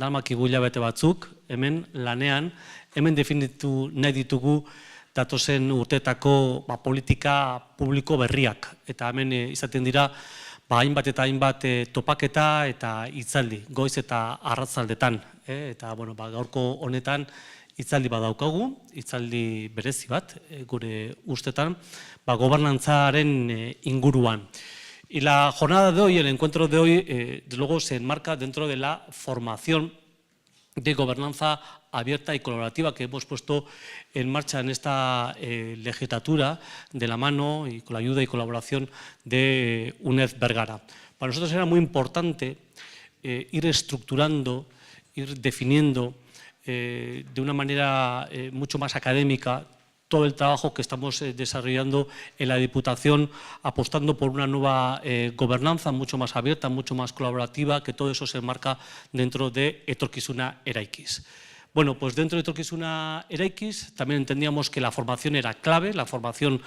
darmakigu hilabete batzuk, hemen lanean, hemen definitu nahi ditugu datozen urteetako politika publiko berriak. Eta hemen izaten dira hainbat eta hainbat topaketa eta hitzaldi, goiz eta arratzaldetan. Eta gaurko honetan hitzaldi bat daukagu, hitzaldi berezi bat, gure ustetan, gobernantzaren inguruan. Y la jornada de hoy, el encuentro de hoy, desde luego se enmarca dentro de la formación de gobernanza abierta y colaborativa que hemos puesto en marcha en esta legislatura de la mano y con la ayuda y colaboración de UNED Bergara. Para nosotros era muy importante ir estructurando, ir definiendo de una manera mucho más académica todo el trabajo que estamos desarrollando en la Diputación, apostando por una nueva gobernanza mucho más abierta, mucho más colaborativa, que todo eso se enmarca dentro de Etorkizuna Eraikiz. Bueno, pues dentro de Etorkizuna Eraikiz también entendíamos que la formación era clave, la formación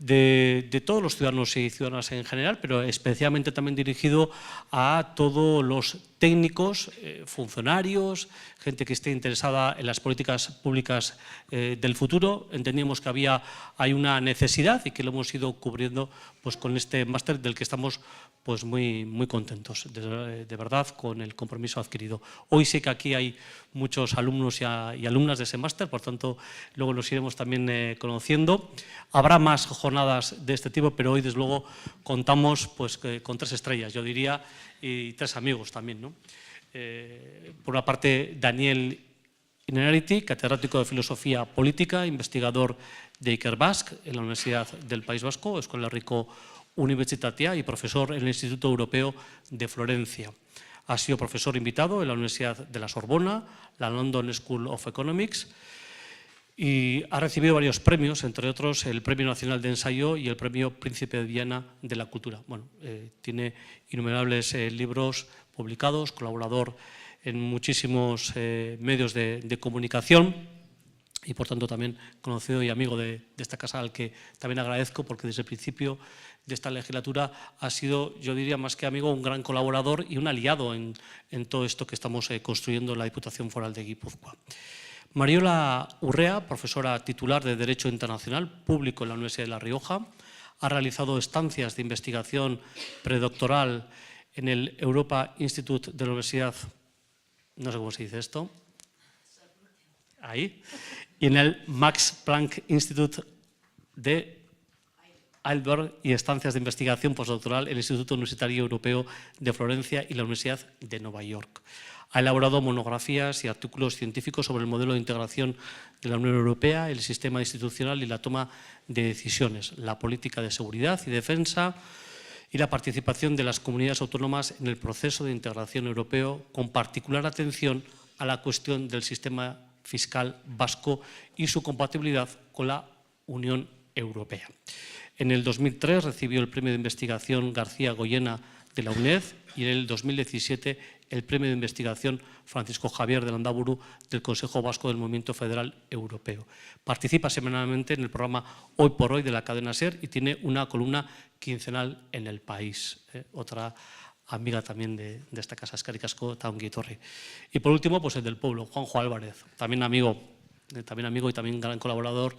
de todos los ciudadanos y ciudadanas en general, pero especialmente también dirigido a todos los técnicos, funcionarios, gente que esté interesada en las políticas públicas del futuro. Entendíamos que hay una necesidad y que lo hemos ido cubriendo pues, con este máster del que estamos pues, muy contentos, de verdad, con el compromiso adquirido. Hoy sé que aquí hay muchos alumnos y alumnas de ese máster, por tanto, luego los iremos también conociendo. Habrá más jornadas de este tipo, pero hoy, desde luego, contamos pues, con 3 estrellas, yo diría, y 3 amigos también, ¿no? Por una parte, Daniel Innerarity, catedrático de Filosofía Política, investigador de Ikerbasque en la Universidad del País Vasco, Euskal Herriko Unibertsitatea y profesor en el Instituto Europeo de Florencia. Ha sido profesor invitado en la Universidad de la Sorbona, la London School of Economics, y ha recibido varios premios, entre otros el Premio Nacional de Ensayo y el Premio Príncipe de Viana de la Cultura. Bueno, tiene innumerables libros publicados, colaborador en muchísimos medios de comunicación y, por tanto, también conocido y amigo de esta casa, al que también agradezco porque desde el principio de esta legislatura ha sido, yo diría más que amigo, un gran colaborador y un aliado en todo esto que estamos construyendo en la Diputación Foral de Guipúzcoa. Mariola Urrea, profesora titular de Derecho Internacional Público en la Universidad de La Rioja, ha realizado estancias de investigación predoctoral en el Europa Institute de la Universidad, no sé cómo se dice esto, ahí, y en el Max Planck Institute de Heidelberg y estancias de investigación postdoctoral en el Instituto Universitario Europeo de Florencia y la Universidad de Nueva York. Ha elaborado monografías y artículos científicos sobre el modelo de integración de la Unión Europea, el sistema institucional y la toma de decisiones, la política de seguridad y defensa y la participación de las comunidades autónomas en el proceso de integración europeo, con particular atención a la cuestión del sistema fiscal vasco y su compatibilidad con la Unión Europea. En el 2003 recibió el Premio de Investigación García Goyena de la UNED y en el 2017 el Premio de Investigación Francisco Javier de Landaburu del Consejo Vasco del Movimiento Federal Europeo. Participa semanalmente en el programa Hoy por Hoy de la cadena SER y tiene una columna quincenal en El País. Otra amiga también de esta casa, eskerrik asko eta ongi etorri. Y por último, pues el del pueblo, Juanjo Álvarez, también amigo y también gran colaborador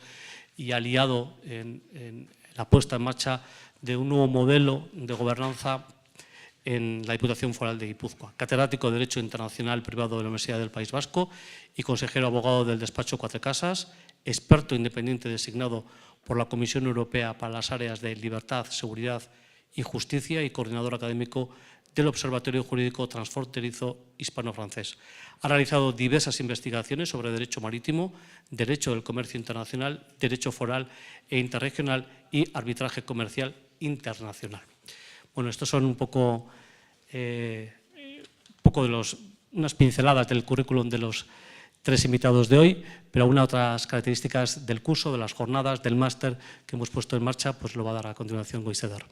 y aliado en la puesta en marcha de un nuevo modelo de gobernanza en la Diputación Foral de Guipúzcoa, catedrático de Derecho Internacional Privado de la Universidad del País Vasco y consejero abogado del despacho Cuatro Casas, experto independiente designado por la Comisión Europea para las áreas de libertad, seguridad y justicia y coordinador académico del Observatorio Jurídico Transfronterizo Hispano-Francés. Ha realizado diversas investigaciones sobre derecho marítimo, derecho del comercio internacional, derecho foral e interregional y arbitraje comercial internacional. Bueno, estos son un poco de unas pinceladas del currículum de los 3 invitados de hoy, pero algunas otras características del curso, de las jornadas, del máster que hemos puesto en marcha, pues lo va a dar a continuación Goizedar.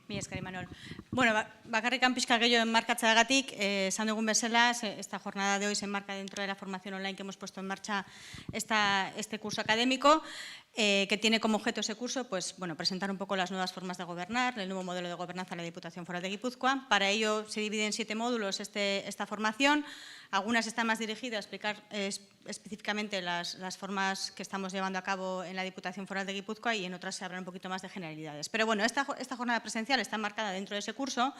Mi esker, Imanol. Bueno, bakarrikan pixka gehiago enmarkatzeagatik, esan dugun bezala, esta jornada de hoy se enmarca dentro de la formación online que hemos puesto en marcha este curso académico, que tiene como objeto ese curso, pues, bueno, presentar un poco las nuevas formas de gobernar, el nuevo modelo de gobernanza de la Diputación Foral de Guipúzcoa. Para ello se divide en 7 módulos esta formación. Algunas están más dirigidas a explicar específicamente las formas que estamos llevando a cabo en la Diputación Foral de Guipúzcoa y en otras se habla un poquito más de generalidades. Pero bueno, esta jornada presencial está marcada dentro de ese curso,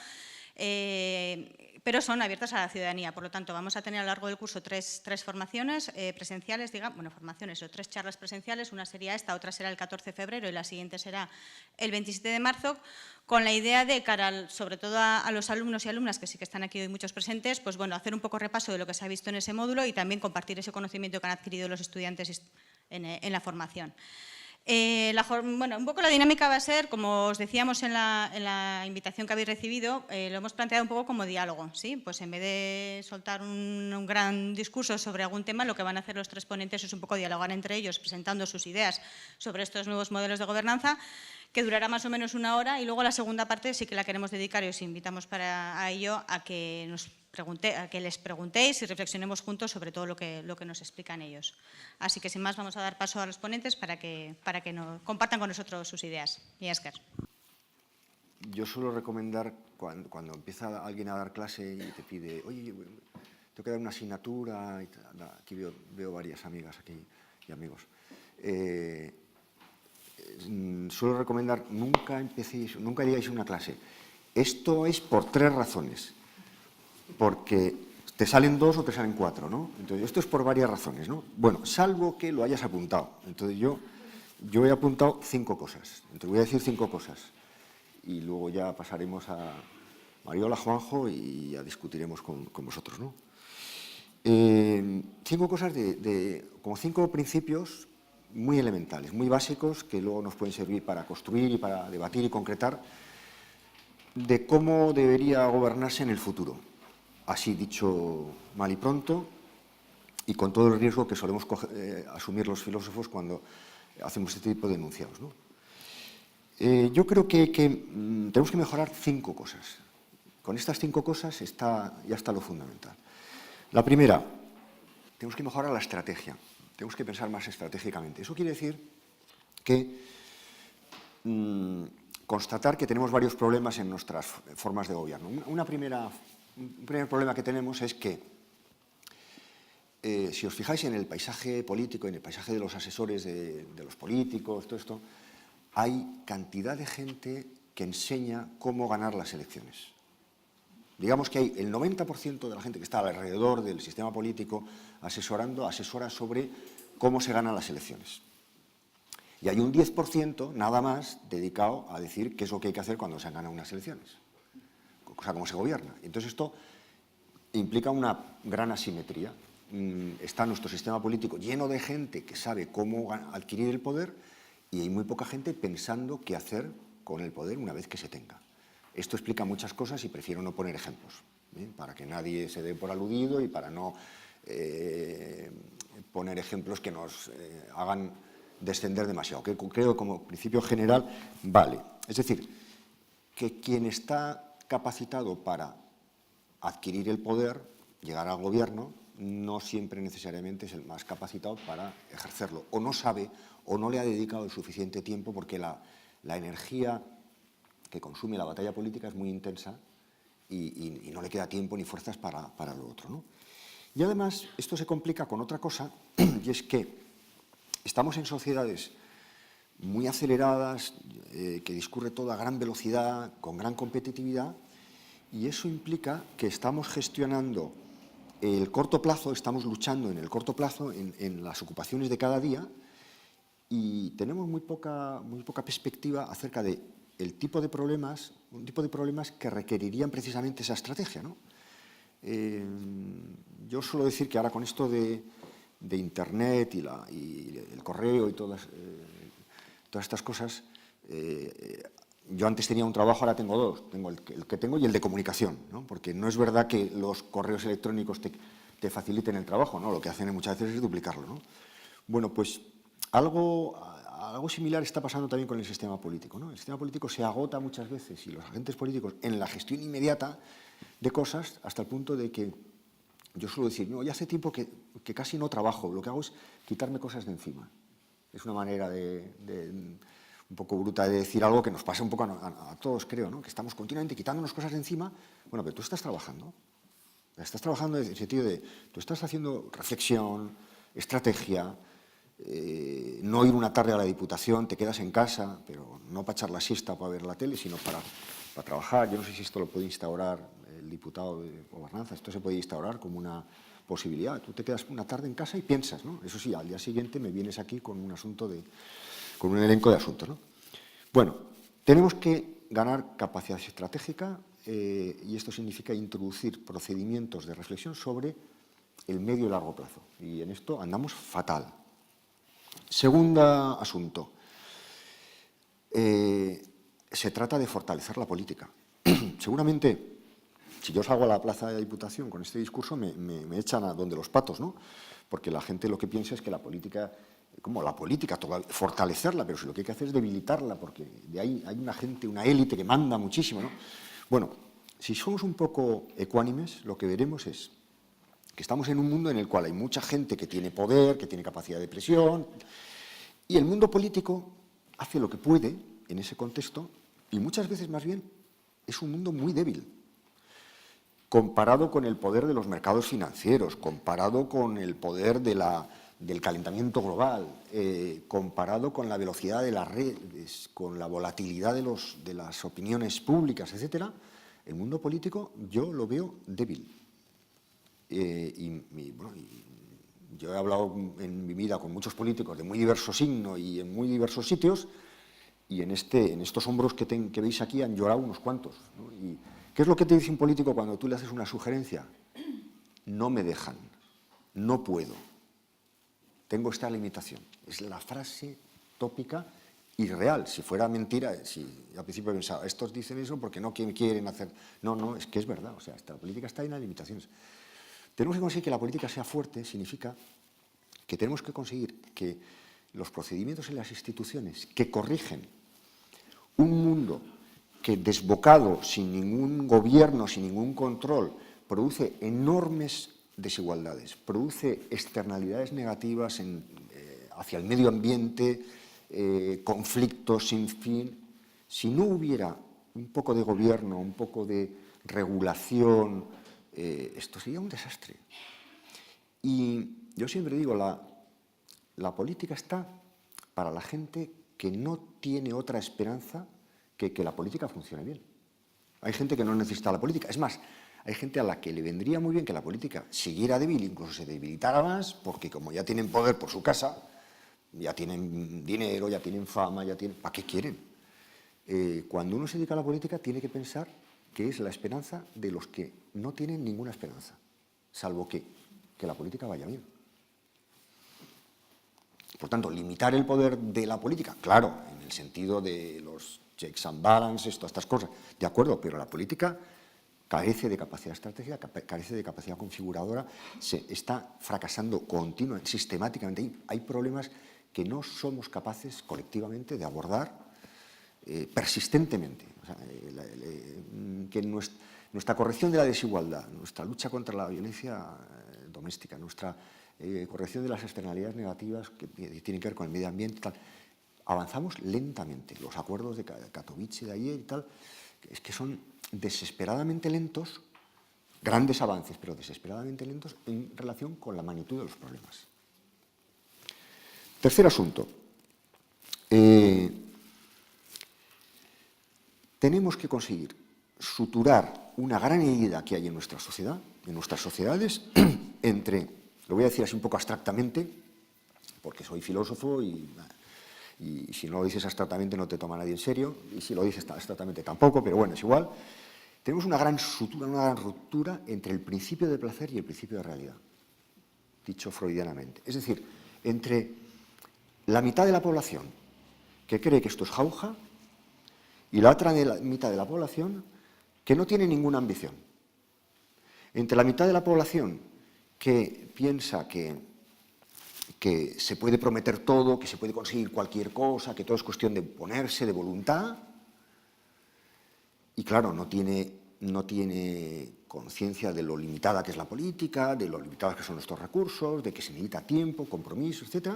pero son abiertas a la ciudadanía. Por lo tanto, vamos a tener a lo largo del curso tres formaciones presenciales, digamos, bueno, formaciones o 3 charlas presenciales. Una sería esta, otra será el 14 de febrero y la siguiente será el 27 de marzo, con la idea de cara, sobre todo a los alumnos y alumnas, que sí que están aquí hoy muchos presentes, pues bueno, hacer un poco repaso de lo que se ha visto en ese módulo y también compartir ese conocimiento que han adquirido los estudiantes en la formación. Bueno, un poco la dinámica va a ser, como os decíamos en la invitación que habéis recibido, lo hemos planteado un poco como diálogo, ¿sí? Pues en vez de soltar un gran discurso sobre algún tema, lo que van a hacer los 3 ponentes es un poco dialogar entre ellos, presentando sus ideas sobre estos nuevos modelos de gobernanza, que durará más o menos 1 hora, y luego la segunda parte sí que la queremos dedicar y os invitamos a ello a que les preguntéis y reflexionemos juntos sobre todo lo que nos explican ellos. Así que sin más vamos a dar paso a los ponentes para que nos compartan con nosotros sus ideas. Y Esker. Yo suelo recomendar cuando empieza alguien a dar clase y te pide, oye, tengo que dar una asignatura, aquí veo varias amigas aquí y amigos. Suelo recomendar nunca digáis una clase. Esto es por 3 razones. Porque te salen 2 o te salen 4, ¿no? Entonces, esto es por varias razones, ¿no? Bueno, salvo que lo hayas apuntado. Entonces, yo he apuntado 5 cosas. Entonces, voy a decir 5 cosas. Y luego ya pasaremos a Mariola, Juanjo y ya discutiremos con vosotros, ¿no? 5 cosas como 5 principios muy elementales, muy básicos, que luego nos pueden servir para construir y para debatir y concretar de cómo debería gobernarse en el futuro. Así dicho mal y pronto, y con todo el riesgo que solemos asumir los filósofos cuando hacemos este tipo de enunciados, ¿no? Yo creo que tenemos que mejorar 5 cosas. Con estas 5 cosas ya está lo fundamental. La primera, tenemos que mejorar la estrategia. Tenemos que pensar más estratégicamente. Eso quiere decir que constatar que tenemos varios problemas en nuestras formas de gobierno. Un primer problema que tenemos es que, si os fijáis en el paisaje político, en el paisaje de los asesores de los políticos, todo esto, hay cantidad de gente que enseña cómo ganar las elecciones. Digamos que hay el 90% de la gente que está alrededor del sistema político asesora sobre cómo se ganan las elecciones. Y hay un 10% nada más dedicado a decir qué es lo que hay que hacer cuando se han ganado unas elecciones. O sea, cómo se gobierna. Entonces esto implica una gran asimetría. Está nuestro sistema político lleno de gente que sabe cómo adquirir el poder y hay muy poca gente pensando qué hacer con el poder una vez que se tenga. Esto explica muchas cosas y prefiero no poner ejemplos, para que nadie se dé por aludido y para no poner ejemplos que nos hagan descender demasiado, que creo como principio general vale. Es decir, que quien está capacitado para adquirir el poder, llegar al gobierno, no siempre necesariamente es el más capacitado para ejercerlo, o no sabe, o no le ha dedicado el suficiente tiempo, porque la energía que consume la batalla política es muy intensa y no le queda tiempo ni fuerzas para lo otro, ¿no? Y además, esto se complica con otra cosa, y es que estamos en sociedades muy aceleradas, que discurre todo a gran velocidad, con gran competitividad, y eso implica que estamos gestionando el corto plazo, estamos luchando en el corto plazo, en las ocupaciones de cada día, y tenemos muy poca perspectiva acerca de un tipo de problemas que requerirían precisamente esa estrategia, ¿no? Yo suelo decir que ahora con esto de Internet y el correo y todas estas cosas, yo antes tenía un trabajo, ahora tengo 2. Tengo el que tengo y el de comunicación, ¿no? Porque no es verdad que los correos electrónicos te faciliten el trabajo, ¿no? Lo que hacen muchas veces es duplicarlo, ¿no? Bueno, pues algo algo similar está pasando también con el sistema político, ¿no? El sistema político se agota muchas veces, y los agentes políticos, en la gestión inmediata de cosas, hasta el punto de que yo suelo decir, no, ya hace tiempo que casi no trabajo, lo que hago es quitarme cosas de encima. Es una manera un poco bruta de decir algo que nos pasa un poco a todos, creo, ¿no? Que estamos continuamente quitándonos cosas de encima. Bueno, pero tú estás trabajando. Estás trabajando en el sentido de, tú estás haciendo reflexión, estrategia, no ir una tarde a la Diputación, te quedas en casa, pero no para echar la siesta o para ver la tele, sino para trabajar. Yo no sé si esto lo puede instaurar el diputado de Gobernanza, esto se puede instaurar como una posibilidad. Tú te quedas una tarde en casa y piensas, ¿no? Eso sí, al día siguiente me vienes aquí con un asunto con un elenco de asuntos, ¿no? Bueno, tenemos que ganar capacidad estratégica y esto significa introducir procedimientos de reflexión sobre el medio y largo plazo. Y en esto andamos fatal. Segundo asunto. Se trata de fortalecer la política. Seguramente, si yo salgo a la plaza de la Diputación con este discurso, me echan a donde los patos, ¿no? Porque la gente lo que piensa es que la política, como la política, fortalecerla, pero si lo que hay que hacer es debilitarla, porque de ahí hay una gente, una élite que manda muchísimo, ¿no? Bueno, si somos un poco ecuánimes, lo que veremos es que estamos en un mundo en el cual hay mucha gente que tiene poder, que tiene capacidad de presión, y el mundo político hace lo que puede en ese contexto, y muchas veces más bien es un mundo muy débil, comparado con el poder de los mercados financieros, comparado con el poder del calentamiento global, comparado con la velocidad de las redes, con la volatilidad de las opiniones públicas, etcétera. El mundo político yo lo veo débil. Yo he hablado en mi vida con muchos políticos de muy diverso signo y en muy diversos sitios, y en estos hombros que veis aquí han llorado unos cuantos, ¿no? Y ¿qué es lo que te dice un político cuando tú le haces una sugerencia? No me dejan, no puedo, tengo esta limitación. Es la frase tópica y real. Si fuera mentira, si al principio pensaba, estos dicen eso porque no quieren hacer. No, es que es verdad. O sea, la política está llena de limitaciones. Tenemos que conseguir que la política sea fuerte, significa que tenemos que conseguir que los procedimientos en las instituciones que corrigen un mundo que desbocado, sin ningún gobierno, sin ningún control, produce enormes desigualdades, produce externalidades negativas hacia el medio ambiente, conflictos sin fin. Si no hubiera un poco de gobierno, un poco de regulación, esto sería un desastre. Y yo siempre digo, la política está para la gente que no tiene otra esperanza que la política funcione bien. Hay gente que no necesita la política. Es más, hay gente a la que le vendría muy bien que la política siguiera débil, incluso se debilitara más, porque como ya tienen poder por su casa, ya tienen dinero, ya tienen fama, ¿para qué quieren? Cuando uno se dedica a la política tiene que pensar que es la esperanza de los que no tienen ninguna esperanza, salvo que la política vaya bien. Por tanto, limitar el poder de la política, claro, en el sentido de los checks and balances, todas estas cosas, de acuerdo, pero la política carece de capacidad estratégica, carece de capacidad configuradora, se está fracasando continuamente, sistemáticamente. Hay problemas que no somos capaces colectivamente de abordar persistentemente. O sea, que nuestra corrección de la desigualdad, nuestra lucha contra la violencia doméstica, nuestra corrección de las externalidades negativas que tienen que ver con el medio ambiente, tal, avanzamos lentamente. Los acuerdos de Katowice de ayer y tal, es que son desesperadamente lentos, grandes avances, pero desesperadamente lentos en relación con la magnitud de los problemas. Tercer asunto. Tenemos que conseguir suturar una gran herida que hay en nuestra sociedad, en nuestras sociedades, entre, lo voy a decir así un poco abstractamente, porque soy filósofo y si no lo dices abstractamente no te toma nadie en serio, y si lo dices abstractamente tampoco, pero bueno, es igual. Tenemos una gran sutura, una gran ruptura entre el principio de placer y el principio de realidad, dicho freudianamente. Es decir, entre la mitad de la población que cree que esto es jauja y la otra mitad de la población que no tiene ninguna ambición. Entre la mitad de la población que piensa que que se puede prometer todo, que se puede conseguir cualquier cosa, que todo es cuestión de ponerse, de voluntad. Y claro, no tiene conciencia de lo limitada que es la política, de lo limitados que son nuestros recursos, de que se necesita tiempo, compromiso, etc.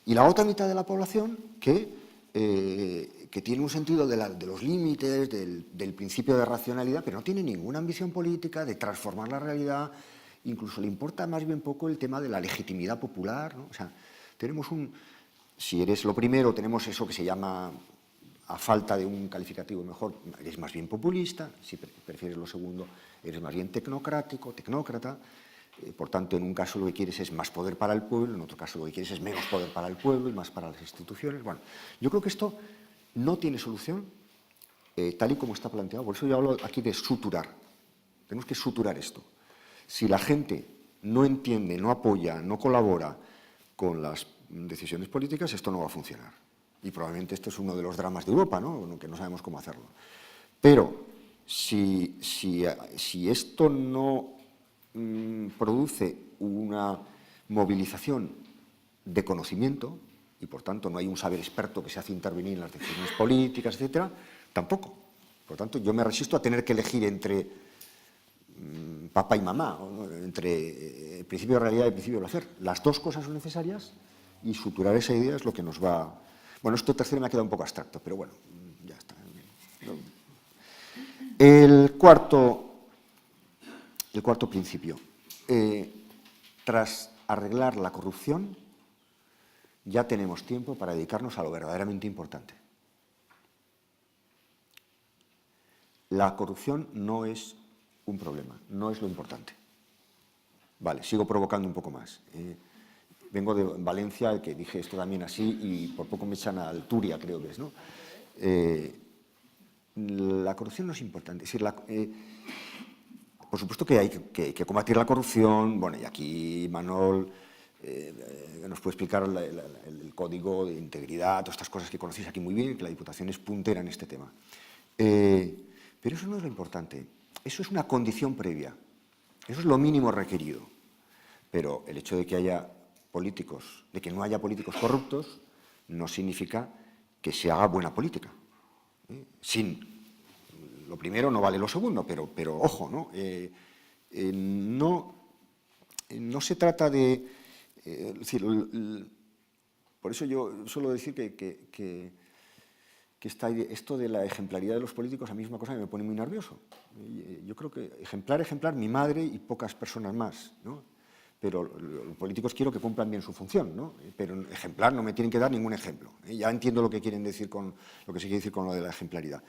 Y la otra mitad de la población que tiene un sentido de los límites, del principio de racionalidad, pero no tiene ninguna ambición política de transformar la realidad. Incluso le importa más bien poco el tema de la legitimidad popular, ¿no? O sea, tenemos si eres lo primero, tenemos eso que se llama, a falta de un calificativo mejor, eres más bien populista; si prefieres lo segundo, eres más bien tecnocrático, tecnócrata. Por tanto, en un caso lo que quieres es más poder para el pueblo, en otro caso lo que quieres es menos poder para el pueblo y más para las instituciones. Bueno, yo creo que esto no tiene solución tal y como está planteado. Por eso yo hablo aquí de suturar. Tenemos que suturar esto. Si la gente no entiende, no apoya, no colabora con las decisiones políticas, esto no va a funcionar. Y probablemente este es uno de los dramas de Europa, ¿no? Que no sabemos cómo hacerlo. Pero si esto no produce una movilización de conocimiento, y por tanto no hay un saber experto que se hace intervenir en las decisiones políticas, etcétera, tampoco. Por tanto, yo me resisto a tener que elegir entre papá y mamá, entre el principio de realidad y el principio de hacer. Las dos cosas son necesarias y suturar esa idea es lo que nos va... Bueno, esto tercero me ha quedado un poco abstracto, pero bueno, ya está. El cuarto principio. Tras arreglar la corrupción, ya tenemos tiempo para dedicarnos a lo verdaderamente importante. La corrupción no es un problema, no es lo importante. Vale, sigo provocando un poco más. Vengo de Valencia, que dije esto también así, y por poco me echan a Alturia, creo que es, ¿no? La corrupción no es importante. Es decir, por supuesto que hay que combatir la corrupción. Bueno, y aquí Manol nos puede explicar el código de integridad, todas estas cosas que conocéis aquí muy bien, que la Diputación es puntera en este tema. Pero eso no es lo importante. Eso es una condición previa. Eso es lo mínimo requerido. Pero el hecho de que haya políticos, de que no haya políticos corruptos, no significa que se haga buena política. Sin lo primero no vale lo segundo, pero ojo, ¿no? No se trata de... es decir, por eso yo suelo decir que esto de la ejemplaridad de los políticos a mí es una cosa que me pone muy nervioso. Yo creo que ejemplar, mi madre y pocas personas más, ¿no? Pero los políticos quiero que cumplan bien su función, ¿no? Pero ejemplar no me tienen que dar ningún ejemplo. Ya entiendo lo que quieren decir lo que se quiere decir con lo de la ejemplaridad.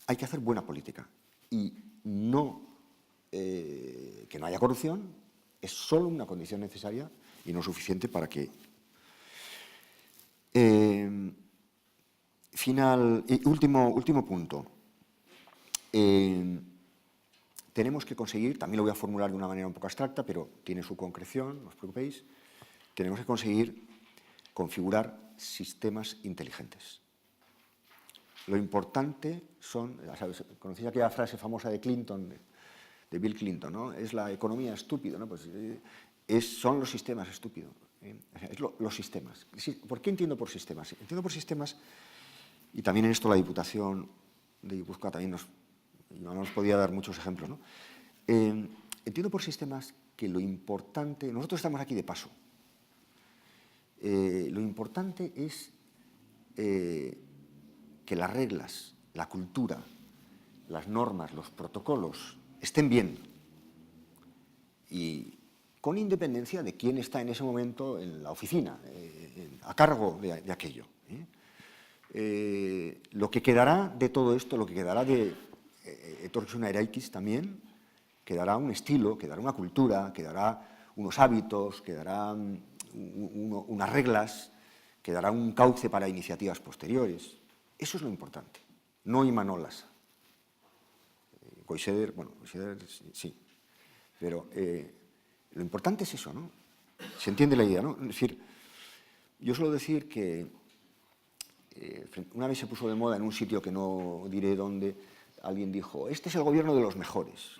Hay que hacer buena política y que no haya corrupción es solo una condición necesaria y no suficiente para que... último punto. Tenemos que conseguir, también lo voy a formular de una manera un poco abstracta, pero tiene su concreción, no os preocupéis, tenemos que conseguir configurar sistemas inteligentes. Lo importante son, ¿sabes? ¿Conocéis aquella frase famosa de Clinton, de Bill Clinton, ¿no? Es la economía estúpida, ¿no? Pues son los sistemas estúpidos. Los sistemas. ¿Por qué entiendo por sistemas? Entiendo por sistemas, y también en esto la Diputación de Guipúzcoa también nos podía dar muchos ejemplos, ¿no? Entiendo por sistemas que lo importante... Nosotros estamos aquí de paso. Lo importante es que las reglas, la cultura, las normas, los protocolos estén bien y con independencia de quién está en ese momento en la oficina, a cargo de aquello. Lo que quedará de todo esto, lo que quedará de etorkizuna eraiki también, quedará un estilo, quedará una cultura, quedará unos hábitos, quedarán unas reglas, quedará un cauce para iniciativas posteriores. Eso es lo importante, no Imanol Lasa. Koixeder, sí, pero lo importante es eso, ¿no? Se entiende la idea, ¿no? Es decir, yo suelo decir que una vez se puso de moda en un sitio que no diré dónde, alguien dijo, este es el gobierno de los mejores.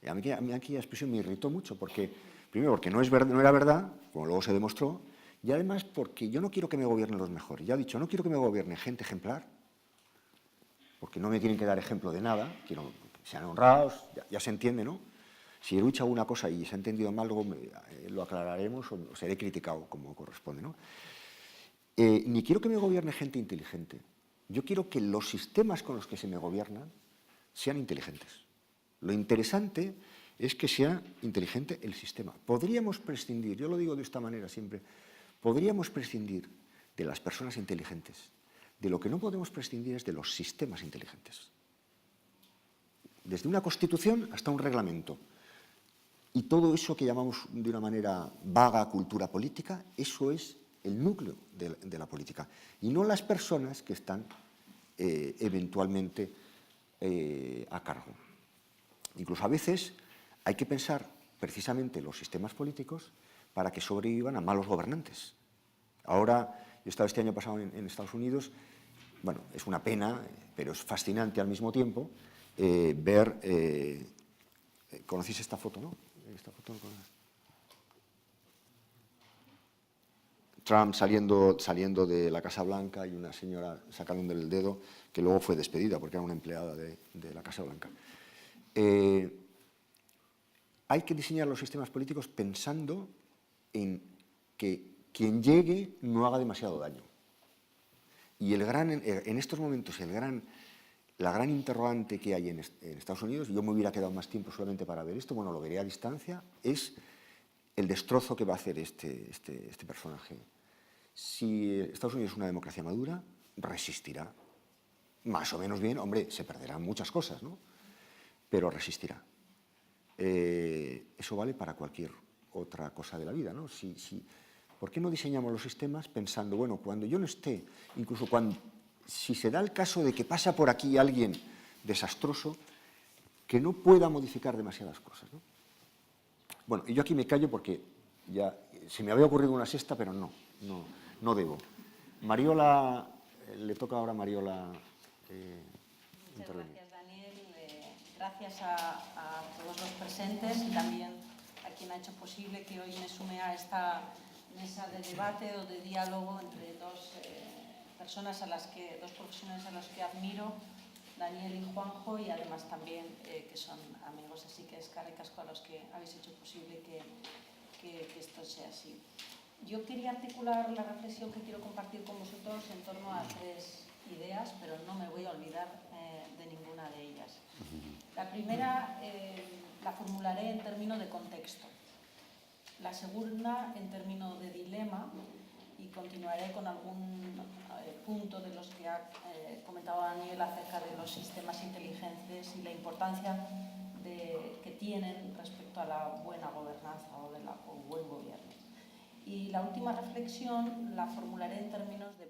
Y a mí aquella expresión me irritó mucho porque Primero, porque no era verdad, como luego se demostró, y además porque yo no quiero que me gobiernen los mejores. Ya he dicho, no quiero que me gobierne gente ejemplar, porque no me tienen que dar ejemplo de nada, quiero que sean honrados, ya se entiende, ¿no? Si he dicho alguna cosa y se ha entendido mal, luego lo aclararemos o seré criticado como corresponde, ¿no? Ni quiero que me gobierne gente inteligente. Yo quiero que los sistemas con los que se me gobiernan sean inteligentes. Lo interesante es que sea inteligente el sistema. Podríamos prescindir, yo lo digo de esta manera siempre, podríamos prescindir de las personas inteligentes. De lo que no podemos prescindir es de los sistemas inteligentes. Desde una constitución hasta un reglamento. Y todo eso que llamamos de una manera vaga cultura política, eso es el núcleo de la política. Y no las personas que están eventualmente a cargo. Incluso a veces hay que pensar precisamente los sistemas políticos para que sobrevivan a malos gobernantes. Ahora, yo he estado este año pasado en Estados Unidos, bueno, es una pena, pero es fascinante al mismo tiempo, ver, ¿conocéis esta foto, no? Esta foto, Trump saliendo de la Casa Blanca y una señora sacándole el dedo, que luego fue despedida porque era una empleada de la Casa Blanca. Hay que diseñar los sistemas políticos pensando en que quien llegue no haga demasiado daño. Y en estos momentos la gran interrogante que hay en Estados Unidos, yo me hubiera quedado más tiempo solamente para ver esto, bueno, lo veré a distancia, es el destrozo que va a hacer este personaje. Si Estados Unidos es una democracia madura, resistirá. Más o menos bien, hombre, se perderán muchas cosas, ¿no? Pero resistirá. Eso vale para cualquier otra cosa de la vida, ¿no? ¿Por qué no diseñamos los sistemas pensando, bueno, cuando yo no esté, incluso si se da el caso de que pasa por aquí alguien desastroso, que no pueda modificar demasiadas cosas, ¿no? Bueno, y yo aquí me callo porque ya se me había ocurrido una sexta, pero no debo. Mariola, le toca ahora a Mariola intervenir. Muchas gracias, Daniel. Gracias a todos los presentes y también a quien ha hecho posible que hoy me sume a esta mesa de debate o de diálogo entre dos dos profesionales a los que admiro, Daniel y Juanjo, y además también que son amigos, así que eskerrik asko a los que habéis hecho posible que esto sea así. Yo quería articular la reflexión que quiero compartir con vosotros en torno a tres ideas, pero no me voy a olvidar de ninguna de ellas. La primera la formularé en términos de contexto, la segunda en términos de dilema, y continuaré con algún punto de los que ha comentado Daniel acerca de los sistemas inteligentes y la importancia que tienen respecto a la buena gobernanza o buen gobierno. Y la última reflexión la formularé en términos de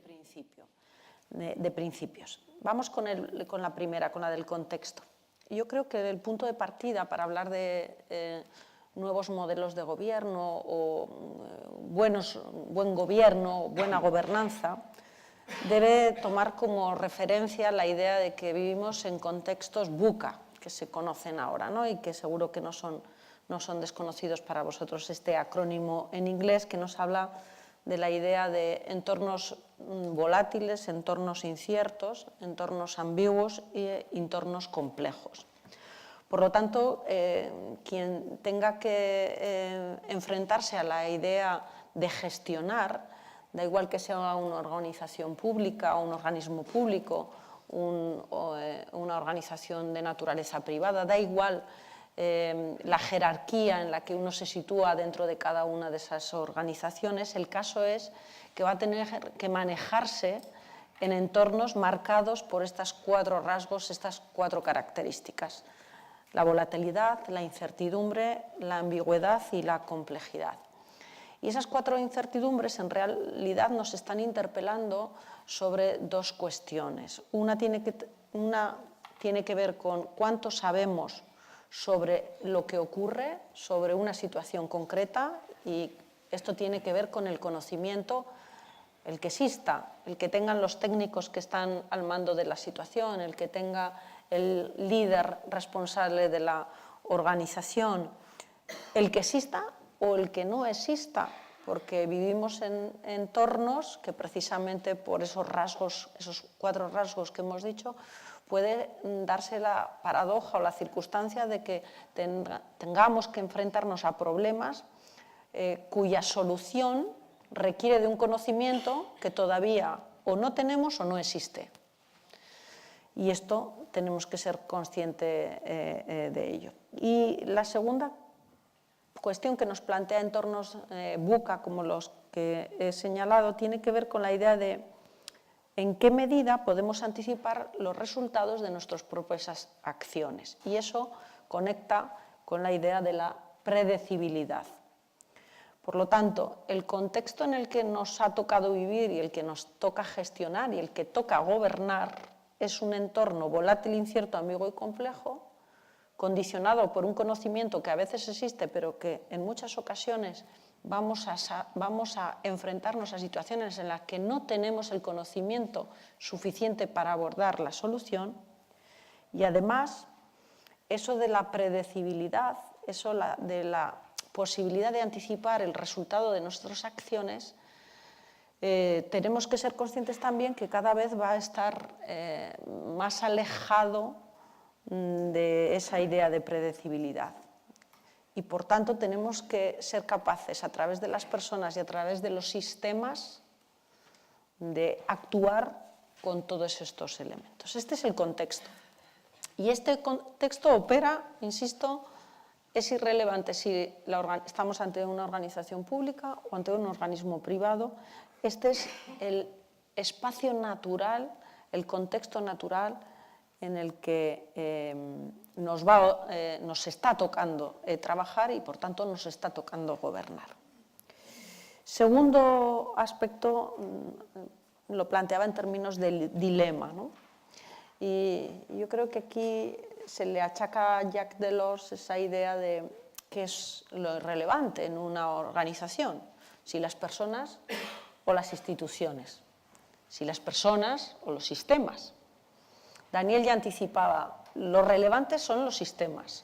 principios. Vamos con la primera, con la del contexto. Yo creo que el punto de partida para hablar de nuevos modelos de gobierno o buen gobierno, buena gobernanza, debe tomar como referencia la idea de que vivimos en contextos VUCA, que se conocen ahora, ¿no? Y que seguro que no son desconocidos para vosotros, este acrónimo en inglés que nos habla de la idea de entornos volátiles, entornos inciertos, entornos ambiguos y entornos complejos. Por lo tanto, quien tenga que enfrentarse a la idea de gestionar, da igual que sea una organización pública o un organismo público, una organización de naturaleza privada, da igual la jerarquía en la que uno se sitúa dentro de cada una de esas organizaciones, el caso es que va a tener que manejarse en entornos marcados por estos cuatro rasgos, estas cuatro características: la volatilidad, la incertidumbre, la ambigüedad y la complejidad. Y esas cuatro incertidumbres en realidad nos están interpelando sobre dos cuestiones. Una tiene que ver con cuánto sabemos sobre lo que ocurre, sobre una situación concreta, y esto tiene que ver con el conocimiento, el que exista, el que tengan los técnicos que están al mando de la situación, el que tenga el líder responsable de la organización, el que exista o el que no exista, porque vivimos en entornos que precisamente por esos rasgos, esos 4 rasgos que hemos dicho, puede darse la paradoja o la circunstancia de que tengamos que enfrentarnos a problemas cuya solución requiere de un conocimiento que todavía o no tenemos o no existe. Y esto tenemos que ser conscientes de ello. Y la segunda cuestión que nos plantea entornos VUCA, como los que he señalado, tiene que ver con la idea de en qué medida podemos anticipar los resultados de nuestras propias acciones. Y eso conecta con la idea de la predecibilidad. Por lo tanto, el contexto en el que nos ha tocado vivir y el que nos toca gestionar y el que toca gobernar es un entorno volátil, incierto, ambiguo y complejo, condicionado por un conocimiento que a veces existe, pero que en muchas ocasiones vamos a enfrentarnos a situaciones en las que no tenemos el conocimiento suficiente para abordar la solución. Y además, eso de la predecibilidad, eso de la posibilidad de anticipar el resultado de nuestras acciones, tenemos que ser conscientes también que cada vez va a estar más alejado de esa idea de predecibilidad. Y por tanto tenemos que ser capaces a través de las personas y a través de los sistemas de actuar con todos estos elementos. Este es el contexto. Y este contexto opera, insisto, es irrelevante si estamos ante una organización pública o ante un organismo privado. Este es el espacio natural, el contexto natural en el que nos está tocando trabajar y, por tanto, nos está tocando gobernar. Segundo aspecto, lo planteaba en términos del dilema, ¿no? Y yo creo que aquí se le achaca a Jacques Delors esa idea de qué es lo relevante en una organización, si las personas o las instituciones, si las personas o los sistemas. Daniel ya anticipaba, lo relevantes son los sistemas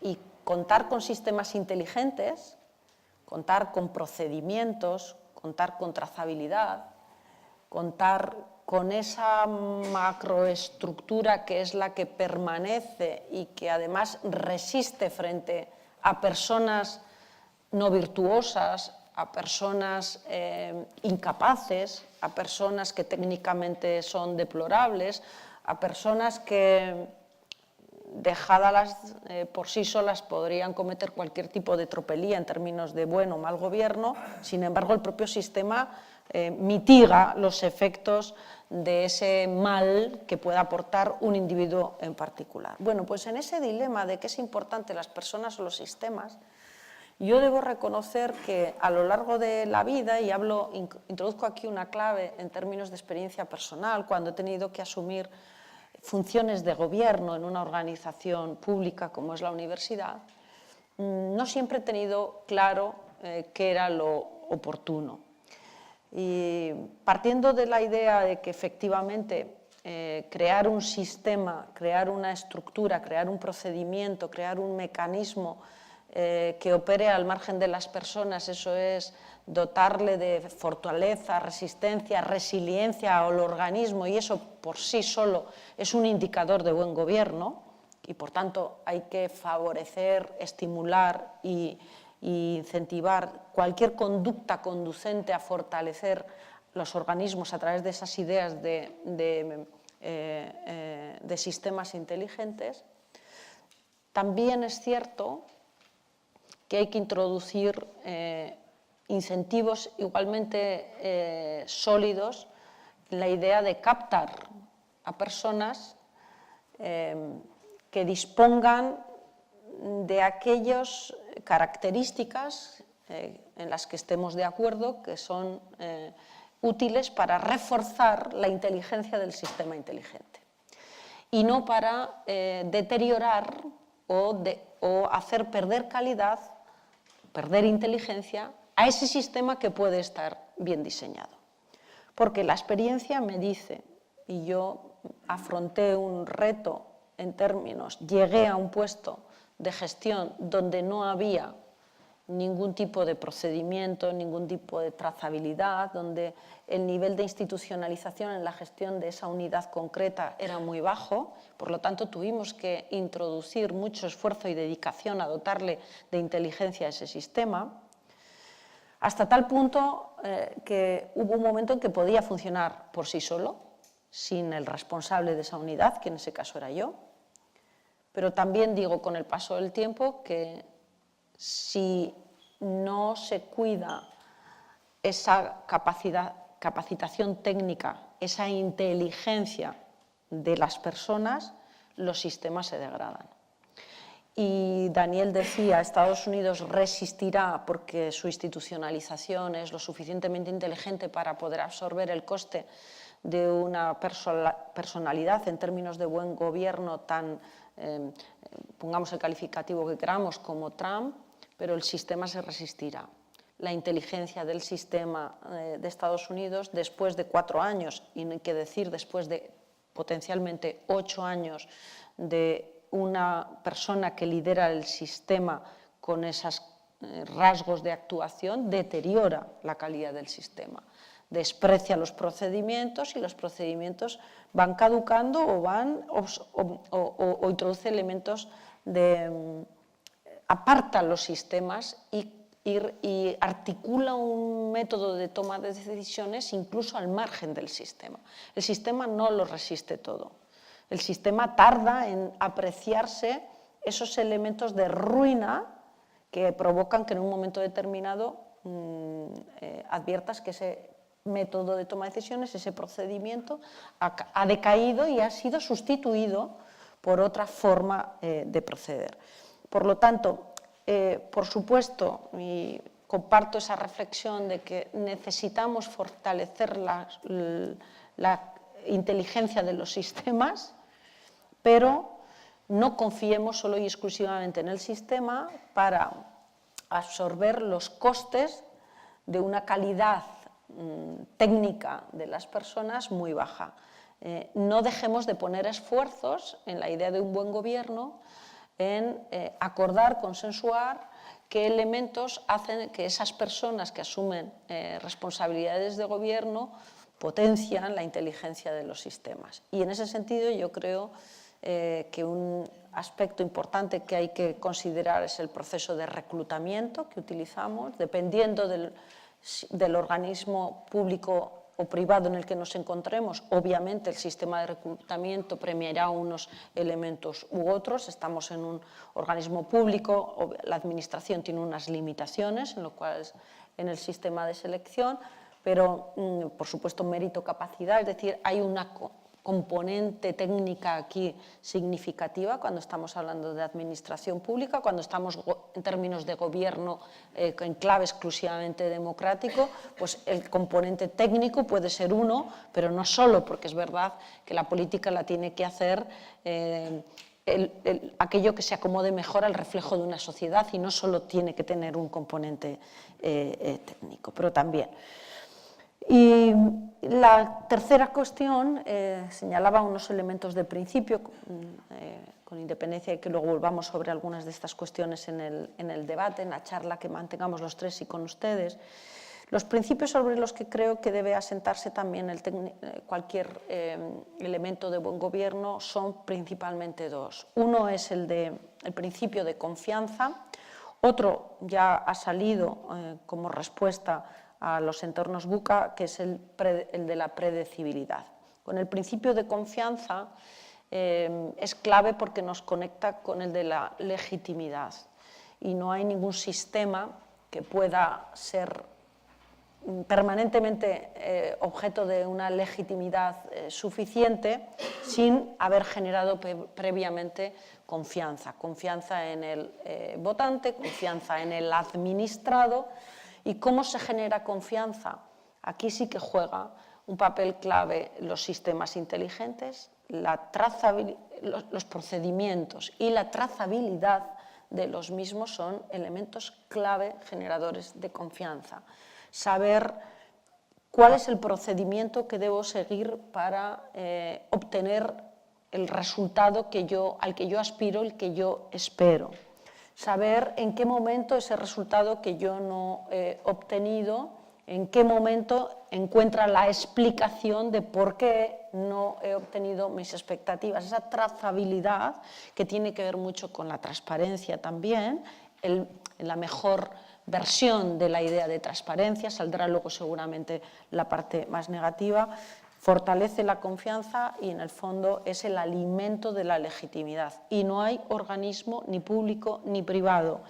y contar con sistemas inteligentes, contar con procedimientos, contar con trazabilidad, contar con esa macroestructura que es la que permanece y que además resiste frente a personas no virtuosas, a personas incapaces, a personas que técnicamente son deplorables, a personas que, dejadas por sí solas, podrían cometer cualquier tipo de tropelía en términos de buen o mal gobierno. Sin embargo, el propio sistema mitiga los efectos de ese mal que pueda aportar un individuo en particular. Bueno, pues en ese dilema de qué es importante las personas o los sistemas, yo debo reconocer que a lo largo de la vida, y introduzco aquí una clave en términos de experiencia personal, cuando he tenido que asumir funciones de gobierno en una organización pública como es la universidad, no siempre he tenido claro qué era lo oportuno. Y partiendo de la idea de que efectivamente crear un sistema, crear una estructura, crear un procedimiento, crear un mecanismo que opere al margen de las personas, eso es dotarle de fortaleza, resistencia, resiliencia al organismo, y eso por sí solo es un indicador de buen gobierno, y por tanto hay que favorecer, estimular y incentivar cualquier conducta conducente a fortalecer los organismos a través de esas ideas de sistemas inteligentes. También es cierto que hay que introducir incentivos igualmente sólidos en la idea de captar a personas que dispongan de aquellas características en las que estemos de acuerdo, que son útiles para reforzar la inteligencia del sistema inteligente y no para deteriorar o hacer perder calidad, perder inteligencia a ese sistema que puede estar bien diseñado. Porque la experiencia me dice, y yo afronté un reto en términos, llegué a un puesto de gestión donde no había ningún tipo de procedimiento, ningún tipo de trazabilidad, donde el nivel de institucionalización en la gestión de esa unidad concreta era muy bajo. Por lo tanto, tuvimos que introducir mucho esfuerzo y dedicación a dotarle de inteligencia a ese sistema, hasta tal punto que hubo un momento en que podía funcionar por sí solo, sin el responsable de esa unidad, que en ese caso era yo. Pero también digo con el paso del tiempo que si no se cuida esa capacitación técnica, esa inteligencia de las personas, los sistemas se degradan. Y Daniel decía, Estados Unidos resistirá porque su institucionalización es lo suficientemente inteligente para poder absorber el coste de una personalidad en términos de buen gobierno tan, pongamos el calificativo que queramos, como Trump, pero el sistema se resistirá. La inteligencia del sistema de Estados Unidos, después de 4 años, y no hay que decir después de potencialmente 8 años de una persona que lidera el sistema con esos rasgos de actuación, deteriora la calidad del sistema. Desprecia los procedimientos y los procedimientos van caducando o introduce elementos de aparta los sistemas y articula un método de toma de decisiones incluso al margen del sistema. El sistema no lo resiste todo. El sistema tarda en apreciarse esos elementos de ruina que provocan que en un momento determinado adviertas que ese método de toma de decisiones, ese procedimiento, ha decaído y ha sido sustituido por otra forma de proceder. Por lo tanto, por supuesto, y comparto esa reflexión de que necesitamos fortalecer la inteligencia de los sistemas, pero no confiemos solo y exclusivamente en el sistema para absorber los costes de una calidad técnica de las personas muy baja. No dejemos de poner esfuerzos en la idea de un buen gobierno, en acordar, consensuar qué elementos hacen que esas personas que asumen responsabilidades de gobierno potencian la inteligencia de los sistemas. Y en ese sentido yo creo que un aspecto importante que hay que considerar es el proceso de reclutamiento que utilizamos, dependiendo del organismo público o privado en el que nos encontremos. Obviamente el sistema de reclutamiento premiará unos elementos u otros. Estamos en un organismo público, la administración tiene unas limitaciones en el sistema de selección, pero por supuesto mérito, capacidad, es decir, hay una componente técnica aquí significativa cuando estamos hablando de administración pública, cuando estamos en términos de gobierno en clave exclusivamente democrático, pues el componente técnico puede ser uno, pero no solo, porque es verdad que la política la tiene que hacer aquello que se acomode mejor al reflejo de una sociedad y no solo tiene que tener un componente técnico, pero también. Y la tercera cuestión señalaba unos elementos de principio, con independencia de que luego volvamos sobre algunas de estas cuestiones en el debate, en la charla que mantengamos los tres y con ustedes. Los principios sobre los que creo que debe asentarse también cualquier elemento de buen gobierno son principalmente dos. Uno es el principio de confianza, otro ya ha salido como respuesta a los entornos VUCA, que es el de la predecibilidad. Con el principio de confianza es clave porque nos conecta con el de la legitimidad y no hay ningún sistema que pueda ser permanentemente objeto de una legitimidad suficiente sin haber generado previamente confianza. Confianza en el votante, confianza en el administrado. ¿Y cómo se genera confianza? Aquí sí que juega un papel clave los sistemas inteligentes, los procedimientos y la trazabilidad de los mismos son elementos clave generadores de confianza. Saber cuál es el procedimiento que debo seguir para obtener el resultado al que yo aspiro, el que yo espero. saber en qué momento ese resultado que yo no he obtenido, en qué momento encuentra la explicación de por qué no he obtenido mis expectativas. Esa trazabilidad que tiene que ver mucho con la transparencia también, la mejor versión de la idea de transparencia, saldrá luego seguramente la parte más negativa, fortalece la confianza y en el fondo es el alimento de la legitimidad. Y no hay organismo ni público ni privado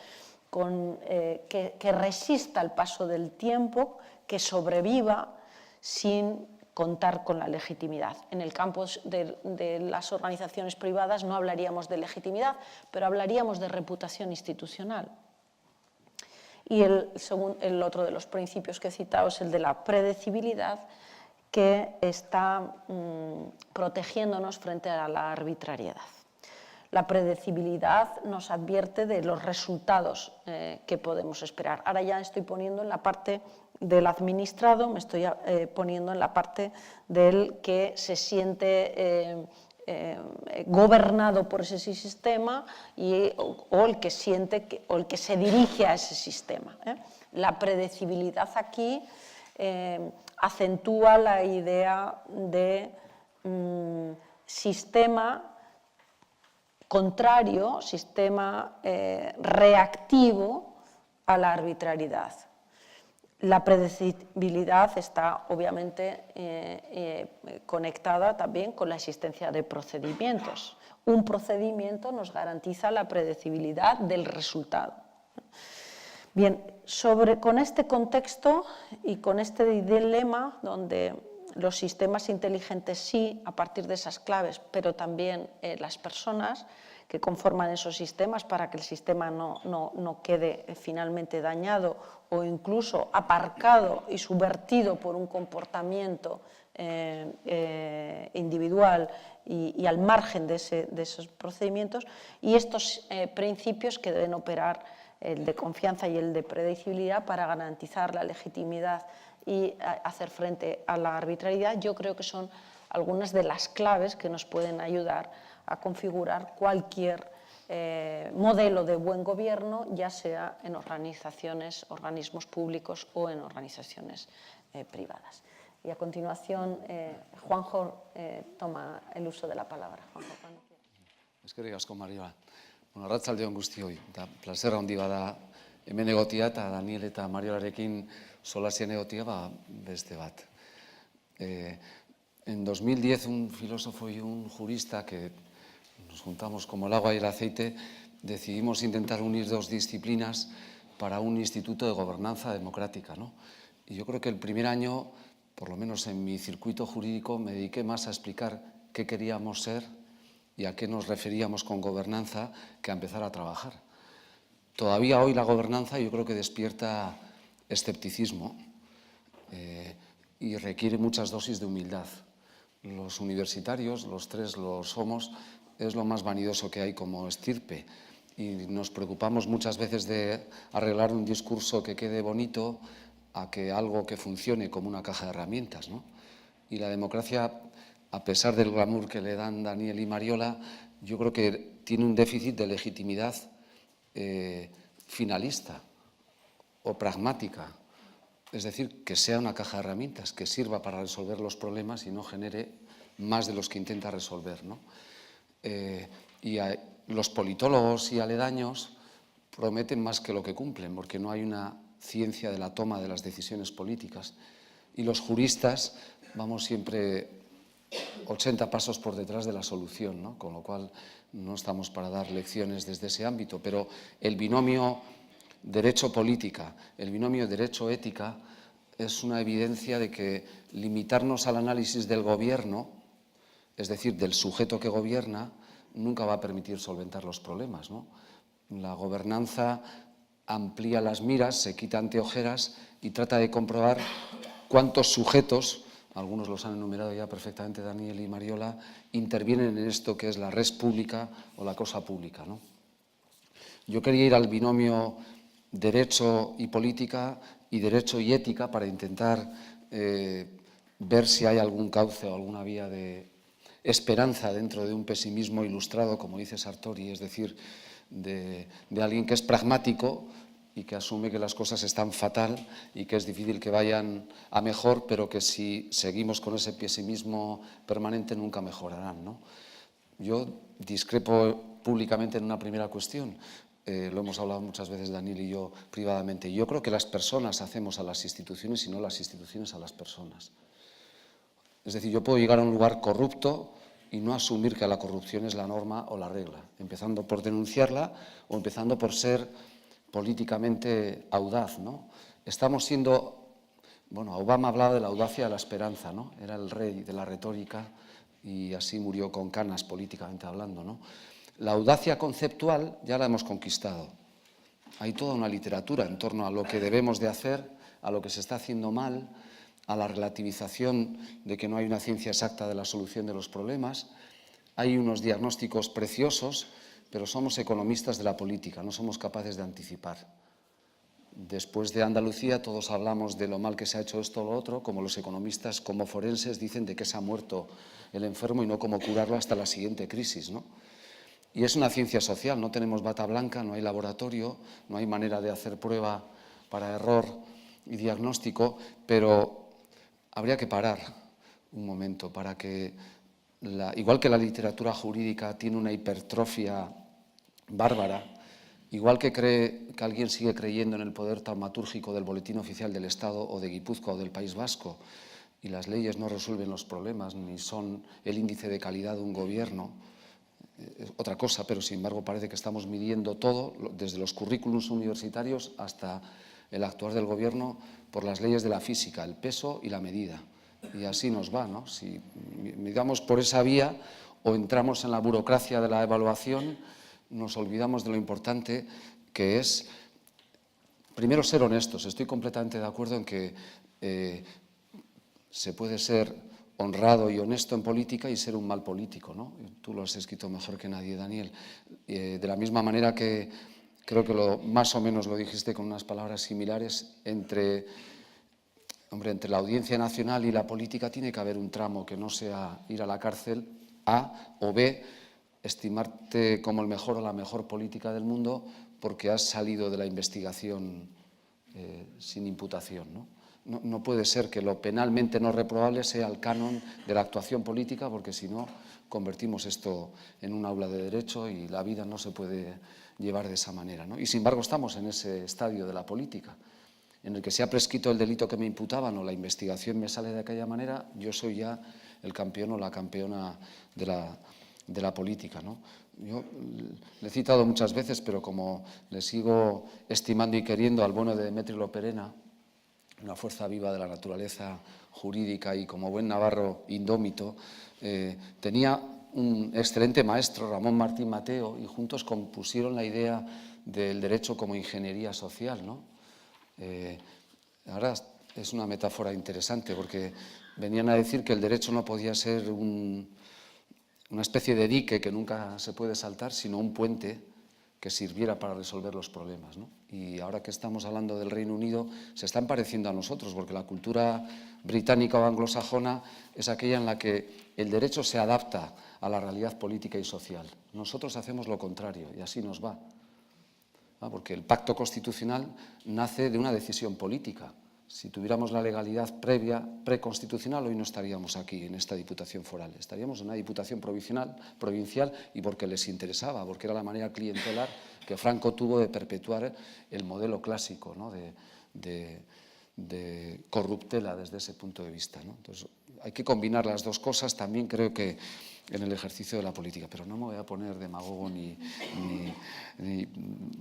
que resista el paso del tiempo, que sobreviva sin contar con la legitimidad. En el campo de las organizaciones privadas no hablaríamos de legitimidad, pero hablaríamos de reputación institucional. Y el otro de los principios que he citado es el de la predecibilidad, que está protegiéndonos frente a la arbitrariedad. La predecibilidad nos advierte de los resultados que podemos esperar. Ahora ya estoy poniendo en la parte del administrado, me estoy poniendo en la parte del que se siente gobernado por ese sistema o el que siente o el que se dirige a ese sistema. La predecibilidad aquí acentúa la idea de sistema contrario, sistema reactivo a la arbitrariedad. La predecibilidad está obviamente conectada también con la existencia de procedimientos. Un procedimiento nos garantiza la predecibilidad del resultado. Bien, con este contexto y con este dilema donde los sistemas inteligentes sí, a partir de esas claves, pero también las personas que conforman esos sistemas para que el sistema no quede finalmente dañado o incluso aparcado y subvertido por un comportamiento individual y al margen de esos procedimientos, y estos principios que deben operar, el de confianza y el de predecibilidad, para garantizar la legitimidad y hacer frente a la arbitrariedad, yo creo que son algunas de las claves que nos pueden ayudar a configurar cualquier modelo de buen gobierno, ya sea en organizaciones, organismos públicos o en organizaciones privadas. Y a continuación, Juanjo toma el uso de la palabra. Juanjo, cuando quieras. Eskerrik asko, Mariola. Bueno, arratsalde on guztioi, eta plazer handi bada hemen egotia eta Daniel eta Mariolarekin solasien egotia beste bat. En 2010 un filósofo y un jurista que nos juntamos como el agua y el aceite, decidimos intentar unir dos disciplinas para un instituto de gobernanza democrática, ¿no? Y yo creo que el primer año, por lo menos en mi circuito jurídico, me dediqué más a explicar qué queríamos ser y a qué nos referíamos con gobernanza que a empezar a trabajar. Todavía hoy la gobernanza yo creo que despierta escepticismo y requiere muchas dosis de humildad. Los universitarios, los tres lo somos, es lo más vanidoso que hay como estirpe y nos preocupamos muchas veces de arreglar un discurso que quede bonito a que algo que funcione como una caja de herramientas, ¿no? Y la democracia, a pesar del glamour que le dan Daniel y Mariola, yo creo que tiene un déficit de legitimidad finalista o pragmática. Es decir, que sea una caja de herramientas, que sirva para resolver los problemas y no genere más de los que intenta resolver, ¿no? Y los politólogos y aledaños prometen más que lo que cumplen, porque no hay una ciencia de la toma de las decisiones políticas. Y los juristas vamos siempre 80 pasos por detrás de la solución, ¿no? Con lo cual no estamos para dar lecciones desde ese ámbito, pero el binomio derecho-política, el binomio derecho-ética es una evidencia de que limitarnos al análisis del gobierno, es decir, del sujeto que gobierna, nunca va a permitir solventar los problemas, ¿no? La gobernanza amplía las miras, se quita anteojeras y trata de comprobar cuántos sujetos, algunos los han enumerado ya perfectamente Daniel y Mariola, intervienen en esto que es la res pública o la cosa pública, ¿no? Yo quería ir al binomio derecho y política y derecho y ética para intentar ver si hay algún cauce o alguna vía de esperanza dentro de un pesimismo ilustrado, como dice Sartori, es decir, de alguien que es pragmático y que asume que las cosas están fatal y que es difícil que vayan a mejor, pero que si seguimos con ese pesimismo permanente nunca mejorarán, ¿no? Yo discrepo públicamente en una primera cuestión. Lo hemos hablado muchas veces Daniel y yo privadamente. Yo creo que las personas hacemos a las instituciones y no las instituciones a las personas. Es decir, yo puedo llegar a un lugar corrupto y no asumir que la corrupción es la norma o la regla, empezando por denunciarla o empezando por ser políticamente audaz, ¿no? Estamos siendo, bueno, Obama hablaba de la audacia de la esperanza, ¿no? Era el rey de la retórica y así murió con canas políticamente hablando, ¿no? La audacia conceptual ya la hemos conquistado. Hay toda una literatura en torno a lo que debemos de hacer, a lo que se está haciendo mal, a la relativización de que no hay una ciencia exacta de la solución de los problemas. Hay unos diagnósticos preciosos, pero somos economistas de la política, no somos capaces de anticipar. Después de Andalucía todos hablamos de lo mal que se ha hecho esto o lo otro, como los economistas, como forenses, dicen de que se ha muerto el enfermo y no cómo curarlo hasta la siguiente crisis, ¿no? Y es una ciencia social, no tenemos bata blanca, no hay laboratorio, no hay manera de hacer prueba para error y diagnóstico, pero habría que parar un momento para que, igual que la literatura jurídica tiene una hipertrofia bárbara, igual que alguien sigue creyendo en el poder taumatúrgico del Boletín Oficial del Estado o de Guipúzcoa o del País Vasco, y las leyes no resuelven los problemas ni son el índice de calidad de un gobierno, otra cosa, pero sin embargo parece que estamos midiendo todo, desde los currículums universitarios hasta el actuar del gobierno, por las leyes de la física, el peso y la medida. Y así nos va, ¿no? Si miramos por esa vía o entramos en la burocracia de la evaluación, nos olvidamos de lo importante que es, primero, ser honestos. Estoy completamente de acuerdo en que se puede ser honrado y honesto en política y ser un mal político, ¿no? Tú lo has escrito mejor que nadie, Daniel. De la misma manera que creo que más o menos lo dijiste con unas palabras similares, entre la Audiencia Nacional y la política tiene que haber un tramo que no sea ir a la cárcel, A, o B, estimarte como el mejor o la mejor política del mundo porque has salido de la investigación sin imputación, ¿no? No puede ser que lo penalmente no reprobable sea el canon de la actuación política, porque si no convertimos esto en un aula de derecho y la vida no se puede llevar de esa manera, ¿no? Y sin embargo estamos en ese estadio de la política, en el que se ha prescrito el delito que me imputaban o la investigación me sale de aquella manera, yo soy ya el campeón o la campeona de la política, ¿no? Yo le he citado muchas veces, pero como le sigo estimando y queriendo al bueno de Demetrio Loperena, una fuerza viva de la naturaleza jurídica y como buen navarro indómito, tenía un excelente maestro, Ramón Martín Mateo, y juntos compusieron la idea del derecho como ingeniería social, ¿no? Ahora es una metáfora interesante porque venían a decir que el derecho no podía ser una especie de dique que nunca se puede saltar, sino un puente que sirviera para resolver los problemas, ¿no? Y ahora que estamos hablando del Reino Unido, se están pareciendo a nosotros, porque la cultura británica o anglosajona es aquella en la que el derecho se adapta a la realidad política y social. Nosotros hacemos lo contrario y así nos va. Porque el pacto constitucional nace de una decisión política. Si tuviéramos la legalidad previa, preconstitucional, hoy no estaríamos aquí en esta Diputación Foral. Estaríamos en una Diputación provincial y porque les interesaba, porque era la manera clientelar que Franco tuvo de perpetuar el modelo clásico, ¿no? de corruptela desde ese punto de vista, ¿no? Entonces, hay que combinar las dos cosas, también creo que en el ejercicio de la política, pero no me voy a poner demagogo ni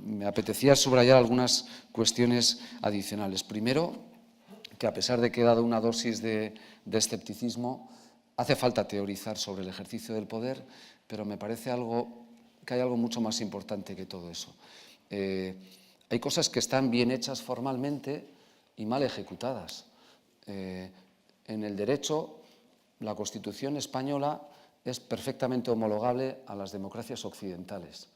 me apetecía subrayar algunas cuestiones adicionales. Primero, que a pesar de que he dado una dosis de escepticismo, hace falta teorizar sobre el ejercicio del poder, pero me parece que hay algo mucho más importante que todo eso. Hay cosas que están bien hechas formalmente y mal ejecutadas. En el derecho, la Constitución española es perfectamente homologable a las democracias occidentales,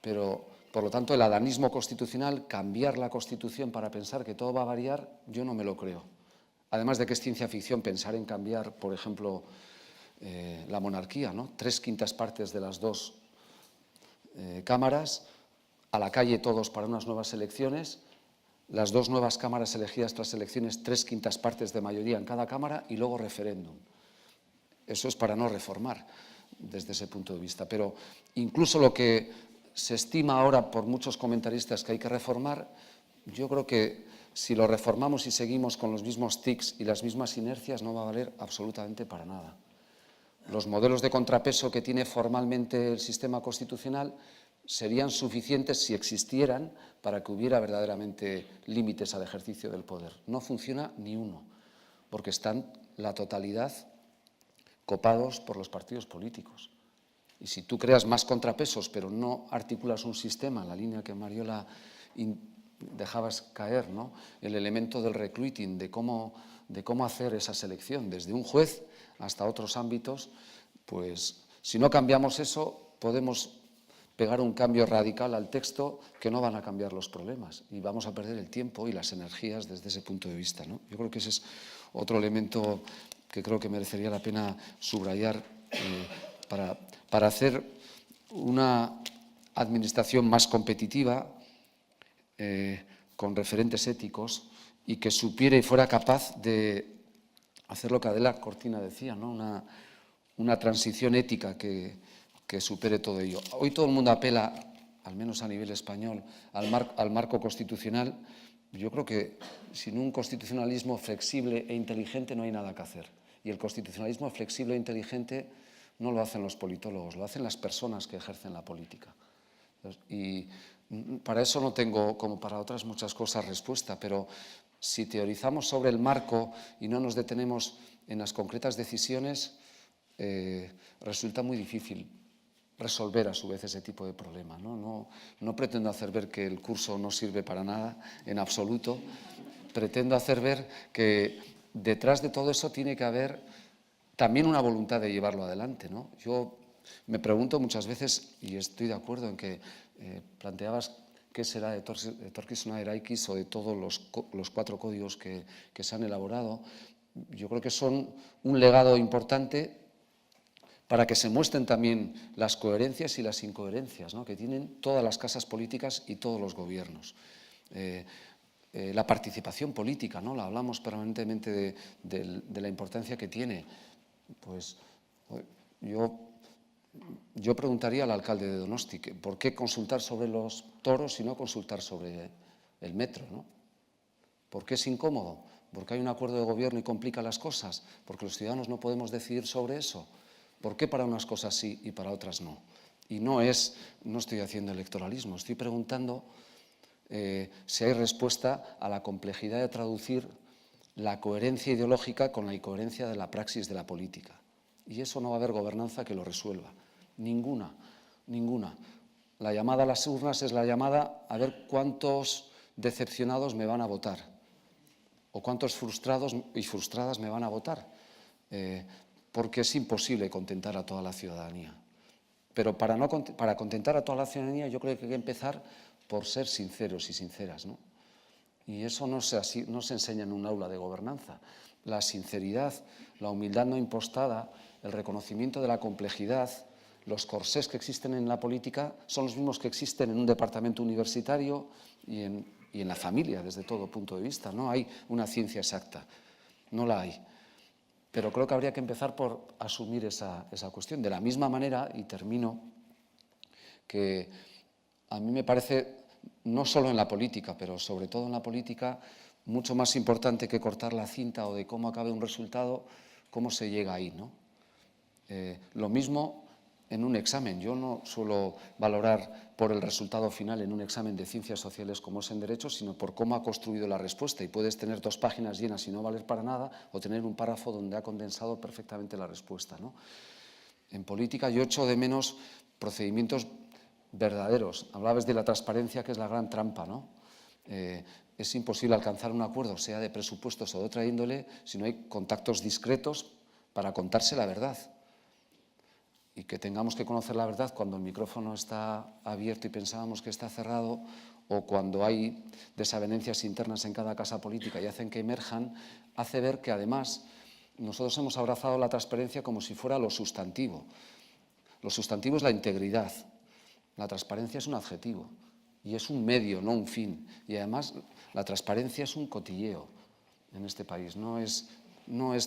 pero, por lo tanto, el adanismo constitucional, cambiar la Constitución para pensar que todo va a variar, yo no me lo creo. Además de que es ciencia ficción pensar en cambiar, por ejemplo, la monarquía, ¿no? 3/5 partes de las dos cámaras, a la calle todos para unas nuevas elecciones, las dos nuevas cámaras elegidas tras elecciones, 3/5 partes de mayoría en cada cámara y luego referéndum. Eso es para no reformar desde ese punto de vista. Pero incluso lo que se estima ahora por muchos comentaristas que hay que reformar, yo creo que si lo reformamos y seguimos con los mismos tics y las mismas inercias no va a valer absolutamente para nada. Los modelos de contrapeso que tiene formalmente el sistema constitucional serían suficientes si existieran para que hubiera verdaderamente límites al ejercicio del poder. No funciona ni uno, porque están la totalidad copados por los partidos políticos. Y si tú creas más contrapesos, pero no articulas un sistema, en la línea que Mariola dejabas caer, ¿no? El elemento del recruiting, de cómo hacer esa selección, desde un juez hasta otros ámbitos, pues si no cambiamos eso, podemos pegar un cambio radical al texto que no van a cambiar los problemas y vamos a perder el tiempo y las energías desde ese punto de vista, ¿no? Yo creo que ese es otro elemento que creo que merecería la pena subrayar para hacer una administración más competitiva, con referentes éticos y que supiera y fuera capaz de hacer lo que Adela Cortina decía, ¿no? Una transición ética que supere todo ello. Hoy todo el mundo apela, al menos a nivel español, al marco constitucional. Yo creo que sin un constitucionalismo flexible e inteligente no hay nada que hacer. Y el constitucionalismo flexible e inteligente no lo hacen los politólogos, lo hacen las personas que ejercen la política. Y para eso no tengo, como para otras muchas cosas, respuesta, pero si teorizamos sobre el marco y no nos detenemos en las concretas decisiones, resulta muy difícil resolver a su vez ese tipo de problema, ¿no? No pretendo hacer ver que el curso no sirve para nada, en absoluto. Pretendo hacer ver que detrás de todo eso tiene que haber también una voluntad de llevarlo adelante, ¿no? Yo me pregunto muchas veces, y estoy de acuerdo en que planteabas qué será de etorkizuna eraiki o de todos los 4 códigos que se han elaborado. Yo creo que son un legado importante para que se muestren también las coherencias y las incoherencias, ¿no? Que tienen todas las casas políticas y todos los gobiernos. La participación política, ¿no? La hablamos permanentemente de la importancia que tiene. Pues yo preguntaría al alcalde de Donosti, ¿por qué consultar sobre los toros y no consultar sobre el metro, ¿no? ¿Por qué es incómodo? ¿Porque hay un acuerdo de gobierno y complica las cosas? ¿Porque los ciudadanos no podemos decidir sobre eso? ¿Por qué para unas cosas sí y para otras no? Y no estoy haciendo electoralismo, estoy preguntando si hay respuesta a la complejidad de traducir la coherencia ideológica con la incoherencia de la praxis de la política. Y eso no va a haber gobernanza que lo resuelva. Ninguna, ninguna. La llamada a las urnas es la llamada a ver cuántos decepcionados me van a votar o cuántos frustrados y frustradas me van a votar. Porque es imposible contentar a toda la ciudadanía. Pero para contentar a toda la ciudadanía yo creo que hay que empezar por ser sinceros y sinceras, ¿no? Y eso no se enseña en un aula de gobernanza. La sinceridad, la humildad no impostada, el reconocimiento de la complejidad, los corsés que existen en la política son los mismos que existen en un departamento universitario y en la familia, desde todo punto de vista. No hay una ciencia exacta, no la hay. Pero creo que habría que empezar por asumir esa cuestión. De la misma manera, y termino, que a mí me parece, no solo en la política, pero sobre todo en la política, mucho más importante que cortar la cinta o de cómo acabe un resultado, cómo se llega ahí, ¿no? Lo mismo en un examen. Yo no suelo valorar por el resultado final en un examen de ciencias sociales como es en Derecho, sino por cómo ha construido la respuesta. Y puedes tener 2 páginas llenas y no valer para nada, o tener un párrafo donde ha condensado perfectamente la respuesta, ¿no? En política yo echo de menos procedimientos verdaderos. Hablabas de la transparencia, que es la gran trampa, ¿no? Es imposible alcanzar un acuerdo, sea de presupuestos o de otra índole, si no hay contactos discretos para contarse la verdad. Y que tengamos que conocer la verdad cuando el micrófono está abierto y pensábamos que está cerrado, o cuando hay desavenencias internas en cada casa política y hacen que emerjan, hace ver que además nosotros hemos abrazado la transparencia como si fuera lo sustantivo. Lo sustantivo es la integridad. La transparencia es un adjetivo y es un medio, no un fin. Y además la transparencia es un cotilleo en este país, no es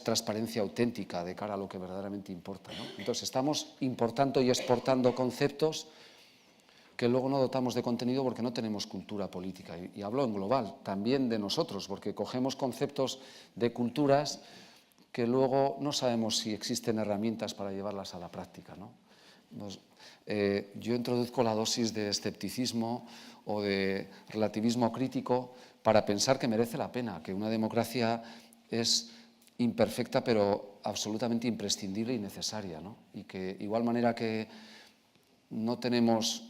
transparencia auténtica de cara a lo que verdaderamente importa, ¿no? Entonces estamos importando y exportando conceptos que luego no dotamos de contenido porque no tenemos cultura política. Y hablo en global, también de nosotros, porque cogemos conceptos de culturas que luego no sabemos si existen herramientas para llevarlas a la práctica, ¿no? Yo introduzco la dosis de escepticismo o de relativismo crítico para pensar que merece la pena, que una democracia es imperfecta pero absolutamente imprescindible y necesaria, ¿no? Y que igual manera que no tenemos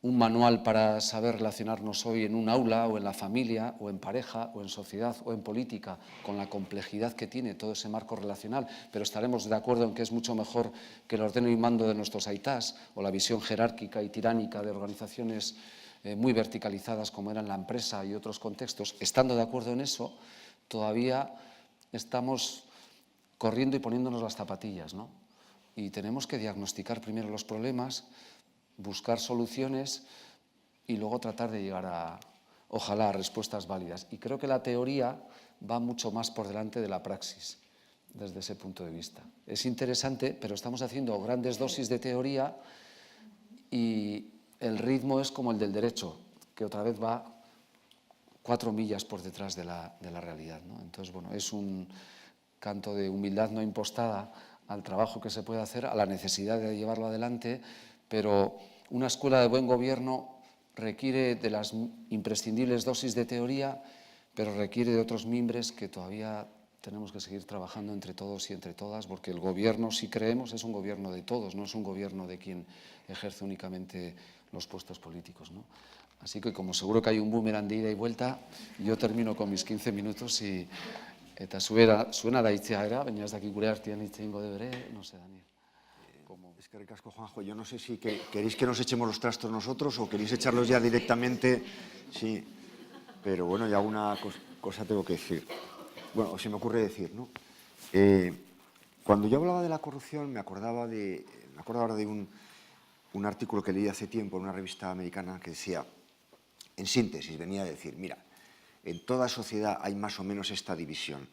un manual para saber relacionarnos hoy en un aula o en la familia o en pareja o en sociedad o en política con la complejidad que tiene todo ese marco relacional, pero estaremos de acuerdo en que es mucho mejor que el ordeno y mando de nuestros aitás o la visión jerárquica y tiránica de organizaciones muy verticalizadas como eran la empresa y otros contextos. Estando de acuerdo en eso, todavía estamos corriendo y poniéndonos las zapatillas, ¿no? Y tenemos que diagnosticar primero los problemas, buscar soluciones y luego tratar de llegar a, ojalá, a respuestas válidas. Y creo que la teoría va mucho más por delante de la praxis desde ese punto de vista. Es interesante, pero estamos haciendo grandes dosis de teoría y el ritmo es como el del derecho, que otra vez va 4 millas por detrás de la realidad, ¿no? Entonces, bueno, es un canto de humildad no impostada al trabajo que se puede hacer, a la necesidad de llevarlo adelante, pero una escuela de buen gobierno requiere de las imprescindibles dosis de teoría, pero requiere de otros mimbres que todavía tenemos que seguir trabajando entre todos y entre todas, porque el gobierno, si creemos, es un gobierno de todos, no es un gobierno de quien ejerce únicamente los puestos políticos, ¿no? Así que, como seguro que hay un boomerang de ida y vuelta, yo termino con mis 15 minutos y eta zuena da itzeaera, baina ez dakik gure artean hitz egingo de bere, no sé, Daniel. Es que ricasco, Juanjo. Yo no sé si queréis que nos echemos los trastos nosotros o queréis echarlos ya directamente. Sí, pero bueno, ya una cosa tengo que decir. Bueno, o se me ocurre decir, ¿no? Cuando yo hablaba de la corrupción, me acuerdo ahora de un artículo que leí hace tiempo en una revista americana que decía, en síntesis, venía a decir, mira, en toda sociedad hay más o menos esta división.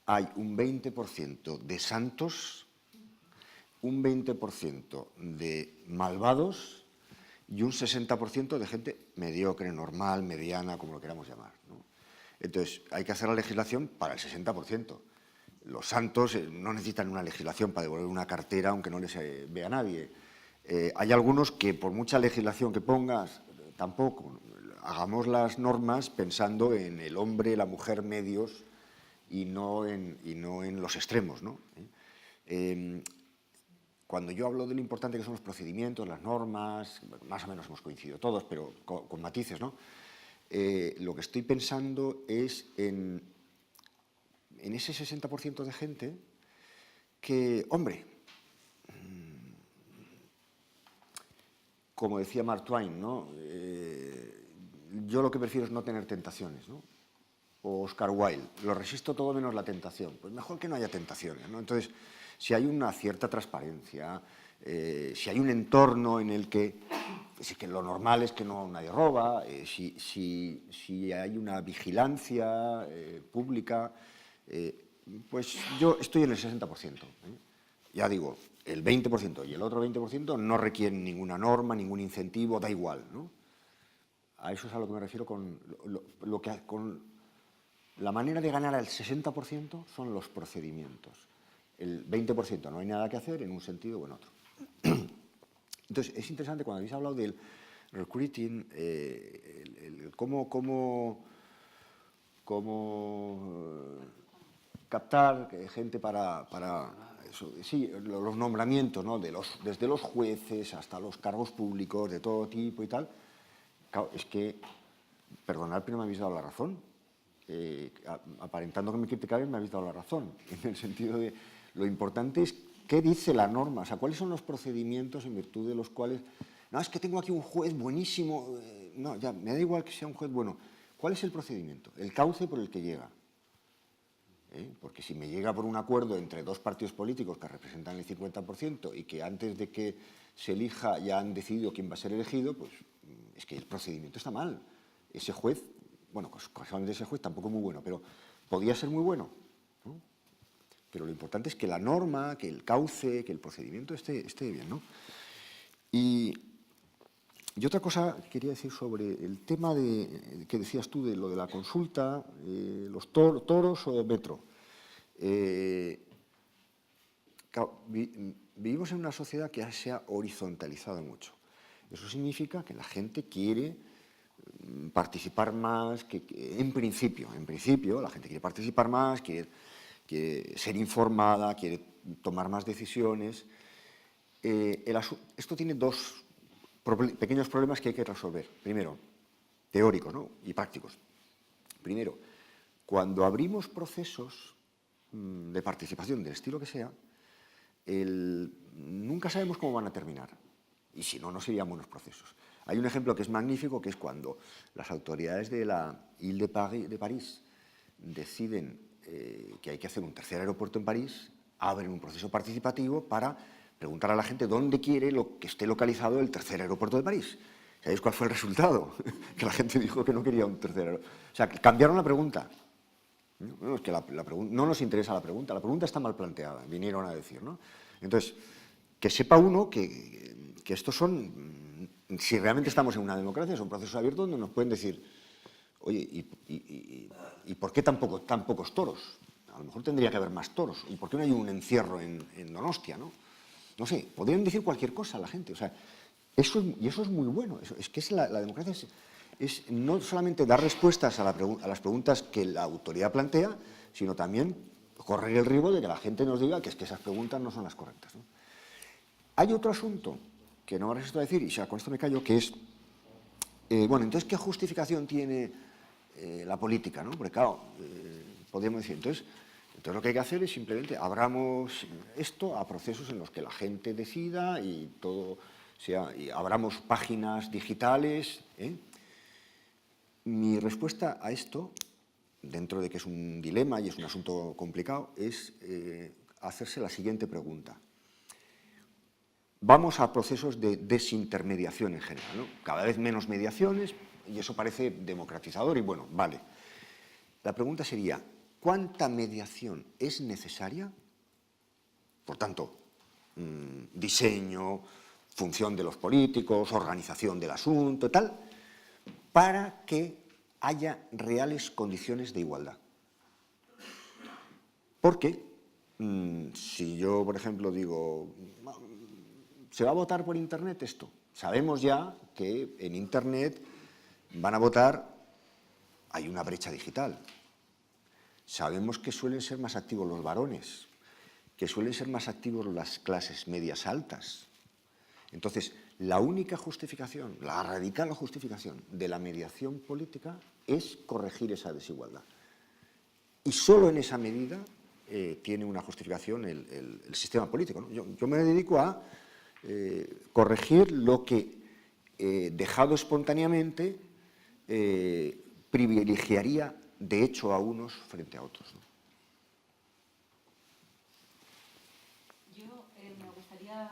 Hay un 20% de santos, un 20% de malvados y un 60% de gente mediocre, normal, mediana, como lo queramos llamar, ¿no? Entonces, hay que hacer la legislación para el 60%. Los santos no necesitan una legislación para devolver una cartera aunque no les vea nadie. Hay algunos que por mucha legislación que pongas, tampoco. Hagamos las normas pensando en el hombre, la mujer medios y no en los extremos, ¿no? Cuando yo hablo de lo importante que son los procedimientos, las normas, más o menos hemos coincidido todos, pero con matices, ¿no? Lo que estoy pensando es en ese 60% de gente que, hombre, como decía Mark Twain, ¿no? Yo lo que prefiero es no tener tentaciones, ¿no? O Oscar Wilde, lo resisto todo menos la tentación. Pues mejor que no haya tentaciones, ¿no? Entonces, si hay una cierta transparencia, si hay un entorno en el que lo normal es que nadie roba, si hay una vigilancia pública, pues yo estoy en el 60%. Ya digo, el 20% y el otro 20% no requieren ninguna norma, ningún incentivo, da igual, ¿no? A eso es a lo que me refiero con la manera de ganar al 60% son los procedimientos. El 20% no hay nada que hacer en un sentido o en otro. Entonces, es interesante cuando habéis hablado del recruiting, cómo captar gente para eso. Sí, los nombramientos, ¿no? Desde los jueces hasta los cargos públicos de todo tipo y tal. Claro, es que, perdonad, pero me habéis dado la razón. Aparentando que me criticabais, me habéis dado la razón. En el sentido de, lo importante es qué dice la norma, o sea, cuáles son los procedimientos en virtud de los cuales... No, es que tengo aquí un juez buenísimo. No, ya, me da igual que sea un juez bueno. ¿Cuál es el procedimiento? El cauce por el que llega. Porque si me llega por un acuerdo entre dos partidos políticos que representan el 50% y que antes de que se elija ya han decidido quién va a ser elegido, pues es que el procedimiento está mal. Ese juez, bueno, casualmente ese juez tampoco es muy bueno, pero podría ser muy bueno, ¿no? Pero lo importante es que la norma, que el cauce, que el procedimiento esté bien, ¿no? Y otra cosa que quería decir sobre el tema que decías tú de lo de la consulta, los toros o metro. Claro, vivimos en una sociedad que se ha horizontalizado mucho. Eso significa que la gente quiere participar más, que en principio la gente quiere participar más, quiere ser informada, quiere tomar más decisiones. Esto tiene dos pequeños problemas que hay que resolver. Primero, teóricos, ¿no? Y prácticos. Primero, cuando abrimos procesos de participación del estilo que sea, nunca sabemos cómo van a terminar. Y si no, no serían buenos procesos. Hay un ejemplo que es magnífico, que es cuando las autoridades de la Ile de París deciden que hay que hacer un tercer aeropuerto en París, abren un proceso participativo para preguntar a la gente dónde quiere que esté localizado el tercer aeropuerto de París. ¿Sabéis cuál fue el resultado? Que la gente dijo que no quería un tercer aeropuerto. O sea, que cambiaron la pregunta. No, es que no nos interesa la pregunta está mal planteada, vinieron a decir, ¿no? Entonces, que sepa uno que estos son, si realmente estamos en una democracia, son procesos abiertos donde nos pueden decir, oye, ¿y por qué tan pocos toros? A lo mejor tendría que haber más toros. ¿Y por qué no hay un encierro en Donostia, no? No sé, podrían decir cualquier cosa a la gente. O sea, eso es muy bueno. Es que la democracia es no solamente dar respuestas a las preguntas que la autoridad plantea, sino también correr el riesgo de que la gente nos diga que esas preguntas no son las correctas, ¿no? Hay otro asunto que no me resisto a decir, y con esto me callo, que es, bueno, entonces, ¿qué justificación tiene la política, ¿no? Porque, claro, podríamos decir, entonces lo que hay que hacer es simplemente abramos esto a procesos en los que la gente decida y todo y abramos páginas digitales, ¿eh? Mi respuesta a esto, dentro de que es un dilema y es un asunto complicado, es hacerse la siguiente pregunta. Vamos a procesos de desintermediación en general, ¿no? Cada vez menos mediaciones, y eso parece democratizador y bueno, vale. La pregunta sería, ¿cuánta mediación es necesaria? Por tanto, diseño, función de los políticos, organización del asunto, tal, para que haya reales condiciones de igualdad. Porque si yo, por ejemplo, digo, ¿se va a votar por Internet esto? Sabemos ya que en Internet van a votar, hay una brecha digital. Sabemos que suelen ser más activos los varones, que suelen ser más activos las clases medias altas. Entonces, la única justificación, la radical justificación de la mediación política es corregir esa desigualdad. Y solo en esa medida tiene una justificación el sistema político, ¿no? Yo me dedico a corregir lo que, dejado espontáneamente, privilegiaría de hecho a unos frente a otros, ¿no? Yo me gustaría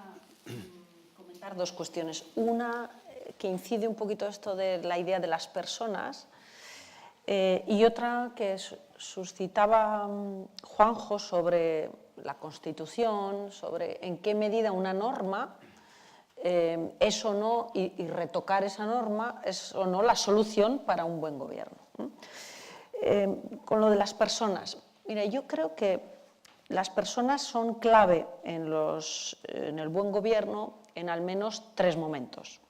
comentar dos cuestiones. Una que incide un poquito esto de la idea de las personas y otra que suscitaba Juanjo sobre la Constitución, sobre en qué medida una norma es o no, y retocar esa norma es o no la solución para un buen gobierno. Con lo de las personas, mira, yo creo que las personas son clave en el buen gobierno en al menos tres momentos.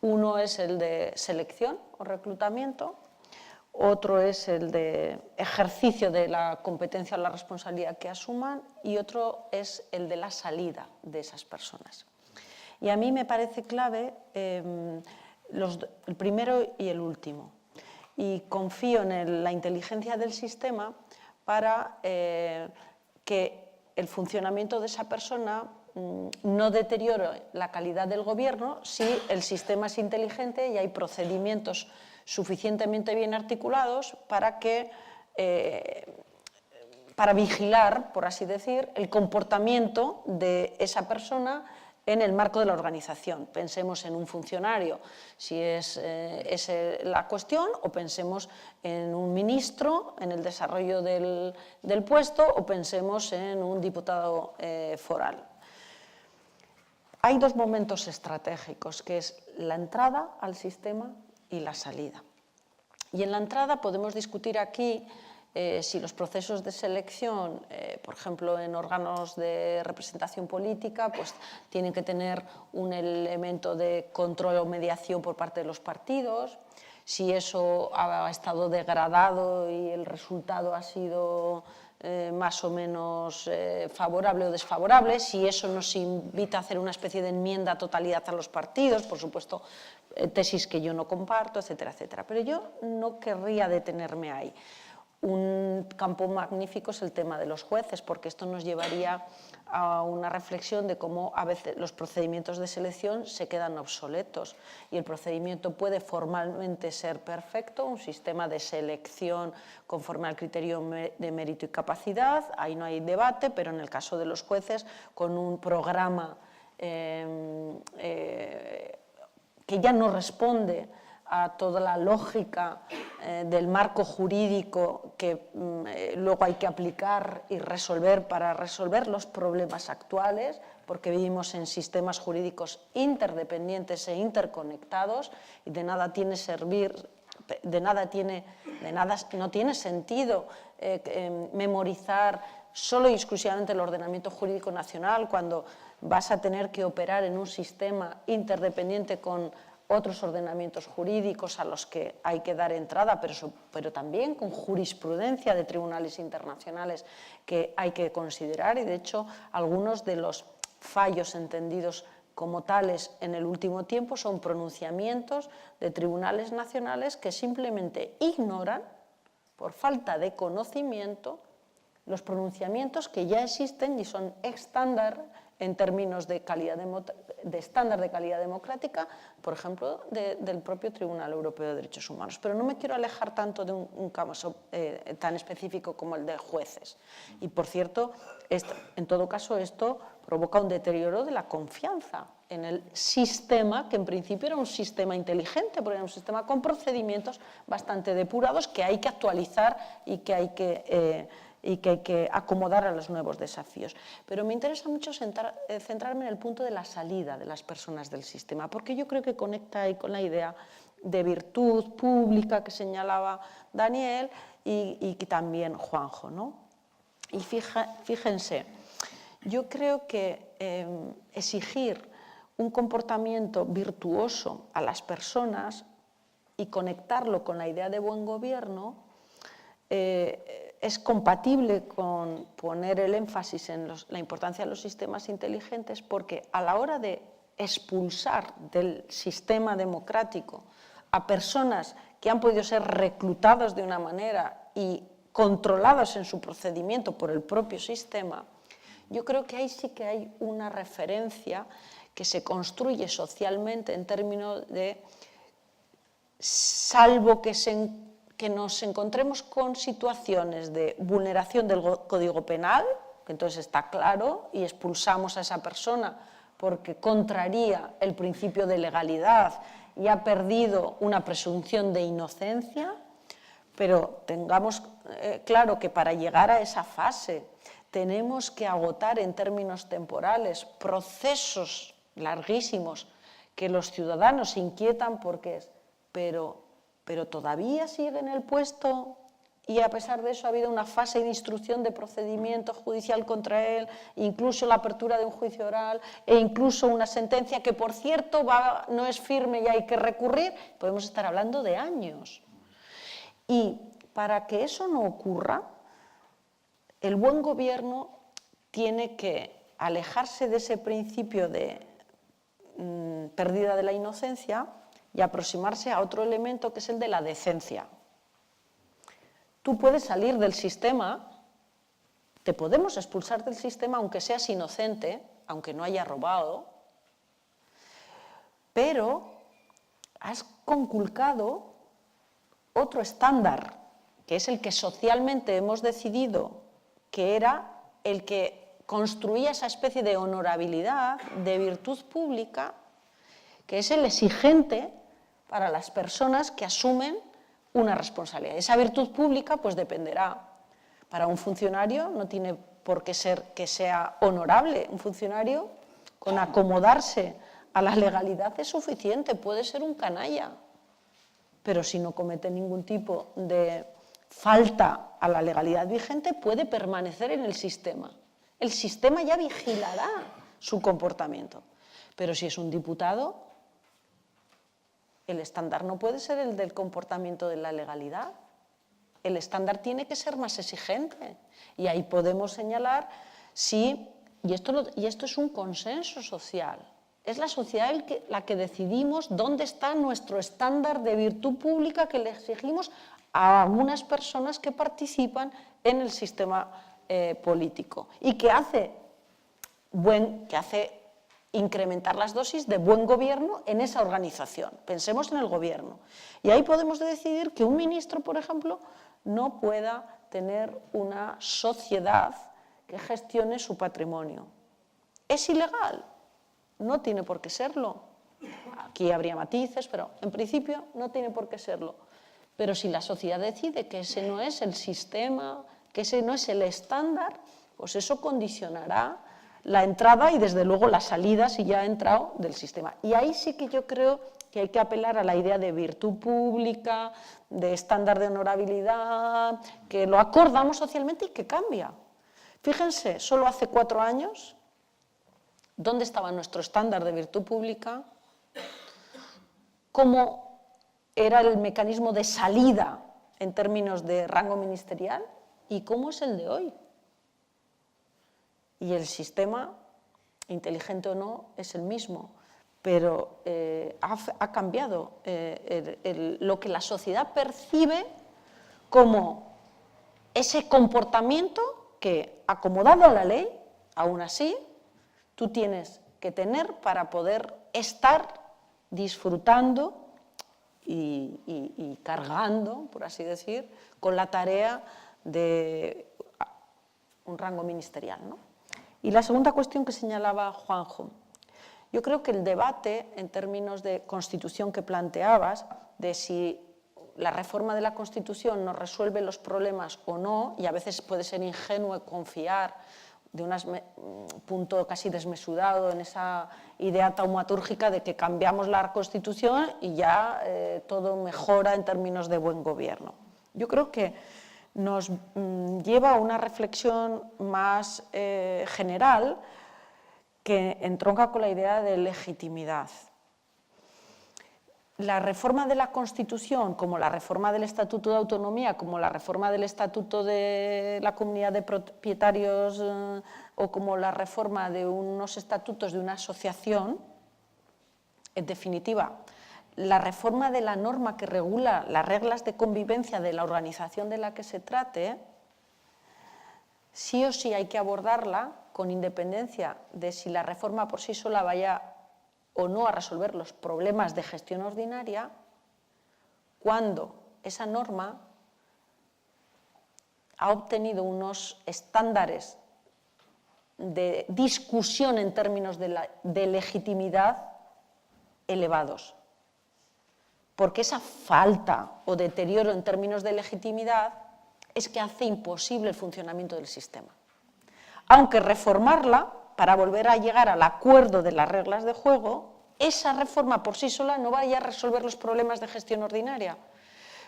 Uno es el de selección o reclutamiento, otro es el de ejercicio de la competencia o la responsabilidad que asuman y otro es el de la salida de esas personas. Y a mí me parece clave el primero y el último. Y confío en la inteligencia del sistema para que el funcionamiento de esa persona no deteriore la calidad del gobierno si el sistema es inteligente y hay procedimientos suficientemente bien articulados para que para vigilar, por así decir, el comportamiento de esa persona en el marco de la organización. Pensemos en un funcionario, si es la cuestión, o pensemos en un ministro, en el desarrollo del puesto, o pensemos en un diputado foral. Hay dos momentos estratégicos, que es la entrada al sistema y la salida. Y en la entrada podemos discutir aquí si los procesos de selección, por ejemplo, en órganos de representación política, pues tienen que tener un elemento de control o mediación por parte de los partidos, si eso ha estado degradado y el resultado ha sido más o menos favorable o desfavorable, si eso nos invita a hacer una especie de enmienda a totalidad a los partidos, por supuesto, tesis que yo no comparto, etcétera, etcétera. Pero yo no querría detenerme ahí. Un campo magnífico es el tema de los jueces, porque esto nos llevaría a una reflexión de cómo a veces los procedimientos de selección se quedan obsoletos y el procedimiento puede formalmente ser perfecto, un sistema de selección conforme al criterio de mérito y capacidad, ahí no hay debate, pero en el caso de los jueces, con un programa que ya no responde a toda la lógica del marco jurídico que luego hay que aplicar y resolver para resolver los problemas actuales, porque vivimos en sistemas jurídicos interdependientes e interconectados y de nada tiene no tiene sentido memorizar solo y exclusivamente el ordenamiento jurídico nacional cuando vas a tener que operar en un sistema interdependiente con otros ordenamientos jurídicos a los que hay que dar entrada, pero también con jurisprudencia de tribunales internacionales que hay que considerar y, de hecho, algunos de los fallos entendidos como tales en el último tiempo son pronunciamientos de tribunales nacionales que simplemente ignoran, por falta de conocimiento, los pronunciamientos que ya existen y son estándar en términos de estándar de calidad democrática, por ejemplo, del propio Tribunal Europeo de Derechos Humanos. Pero no me quiero alejar tanto de un caso tan específico como el de jueces. Y, por cierto, en todo caso, esto provoca un deterioro de la confianza en el sistema, que en principio era un sistema inteligente, porque era un sistema con procedimientos bastante depurados que hay que actualizar y que hay que acomodar a los nuevos desafíos. Pero me interesa mucho centrarme en el punto de la salida de las personas del sistema, porque yo creo que conecta ahí con la idea de virtud pública que señalaba Daniel y que también Juanjo, ¿no? Y fíjense, yo creo que exigir un comportamiento virtuoso a las personas y conectarlo con la idea de buen gobierno es compatible con poner el énfasis en la importancia de los sistemas inteligentes, porque a la hora de expulsar del sistema democrático a personas que han podido ser reclutados de una manera y controlados en su procedimiento por el propio sistema, yo creo que ahí sí que hay una referencia que se construye socialmente en términos de, salvo que nos encontremos con situaciones de vulneración del Código Penal, que entonces está claro y expulsamos a esa persona porque contraría el principio de legalidad y ha perdido una presunción de inocencia, pero tengamos claro que para llegar a esa fase tenemos que agotar en términos temporales procesos larguísimos que los ciudadanos se inquietan porque pero todavía sigue en el puesto y a pesar de eso ha habido una fase de instrucción de procedimiento judicial contra él, incluso la apertura de un juicio oral e incluso una sentencia que, por cierto, no es firme y hay que recurrir. Podemos estar hablando de años. Y para que eso no ocurra, el buen gobierno tiene que alejarse de ese principio de pérdida de la inocencia y aproximarse a otro elemento que es el de la decencia. Tú puedes salir del sistema, te podemos expulsar del sistema aunque seas inocente, aunque no hayas robado, pero has conculcado otro estándar, que es el que socialmente hemos decidido que era el que construía esa especie de honorabilidad, de virtud pública, que es el exigente para las personas que asumen una responsabilidad. Esa virtud pública pues dependerá. Para un funcionario no tiene por qué ser que sea honorable. Un funcionario, con acomodarse a la legalidad es suficiente, puede ser un canalla, pero si no comete ningún tipo de falta a la legalidad vigente, puede permanecer en el sistema. El sistema ya vigilará su comportamiento. Pero si es un diputado, el estándar no puede ser el del comportamiento de la legalidad. El estándar tiene que ser más exigente. Y ahí podemos señalar si, y esto es un consenso social, es la sociedad la que decidimos dónde está nuestro estándar de virtud pública que le exigimos a algunas personas que participan en el sistema político y que hace incrementar las dosis de buen gobierno en esa organización. Pensemos en el gobierno. Y ahí podemos decidir que un ministro, por ejemplo, no pueda tener una sociedad que gestione su patrimonio. ¿Es ilegal? No tiene por qué serlo. Aquí habría matices, pero en principio no tiene por qué serlo. Pero si la sociedad decide que ese no es el sistema, que ese no es el estándar, pues eso condicionará la entrada y desde luego la salida, si ya ha entrado, del sistema. Y ahí sí que yo creo que hay que apelar a la idea de virtud pública, de estándar de honorabilidad, que lo acordamos socialmente y que cambia. Fíjense, solo hace 4 años, ¿dónde estaba nuestro estándar de virtud pública? ¿Cómo era el mecanismo de salida en términos de rango ministerial? ¿Y cómo es el de hoy? Y el sistema, inteligente o no, es el mismo, pero ha cambiado lo que la sociedad percibe como ese comportamiento que, acomodado a la ley, aún así, tú tienes que tener para poder estar disfrutando y cargando, por así decir, con la tarea de un rango ministerial, ¿no? Y la segunda cuestión que señalaba Juanjo, yo creo que el debate en términos de Constitución que planteabas, de si la reforma de la Constitución nos resuelve los problemas o no, y a veces puede ser ingenuo confiar de un punto casi desmesurado en esa idea taumatúrgica de que cambiamos la Constitución y ya todo mejora en términos de buen gobierno. Yo creo que nos lleva a una reflexión más general que entronca con la idea de legitimidad. La reforma de la Constitución, como la reforma del Estatuto de Autonomía, como la reforma del Estatuto de la Comunidad de Propietarios o como la reforma de unos estatutos de una asociación, en definitiva, la reforma de la norma que regula las reglas de convivencia de la organización de la que se trate, sí o sí hay que abordarla con independencia de si la reforma por sí sola vaya o no a resolver los problemas de gestión ordinaria, cuando esa norma ha obtenido unos estándares de discusión en términos de legitimidad elevados. Porque esa falta o deterioro en términos de legitimidad es que hace imposible el funcionamiento del sistema. Aunque reformarla, para volver a llegar al acuerdo de las reglas de juego, esa reforma por sí sola no vaya a resolver los problemas de gestión ordinaria.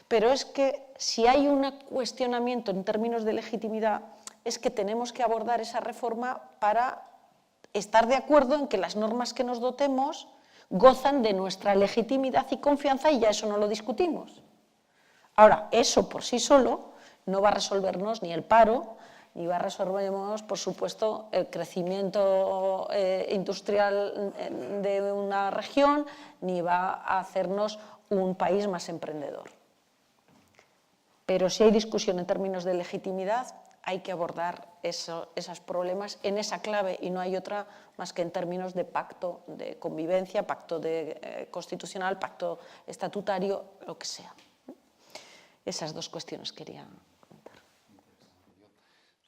Pero es que si hay un cuestionamiento en términos de legitimidad, es que tenemos que abordar esa reforma para estar de acuerdo en que las normas que nos dotemos gozan de nuestra legitimidad y confianza y ya eso no lo discutimos. Ahora, eso por sí solo no va a resolvernos ni el paro, ni va a resolvernos, por supuesto, el crecimiento industrial de una región, ni va a hacernos un país más emprendedor. Pero si hay discusión en términos de legitimidad, hay que abordar esos problemas en esa clave y no hay otra más que en términos de pacto de convivencia, pacto constitucional, pacto estatutario, lo que sea. Esas dos cuestiones quería comentar.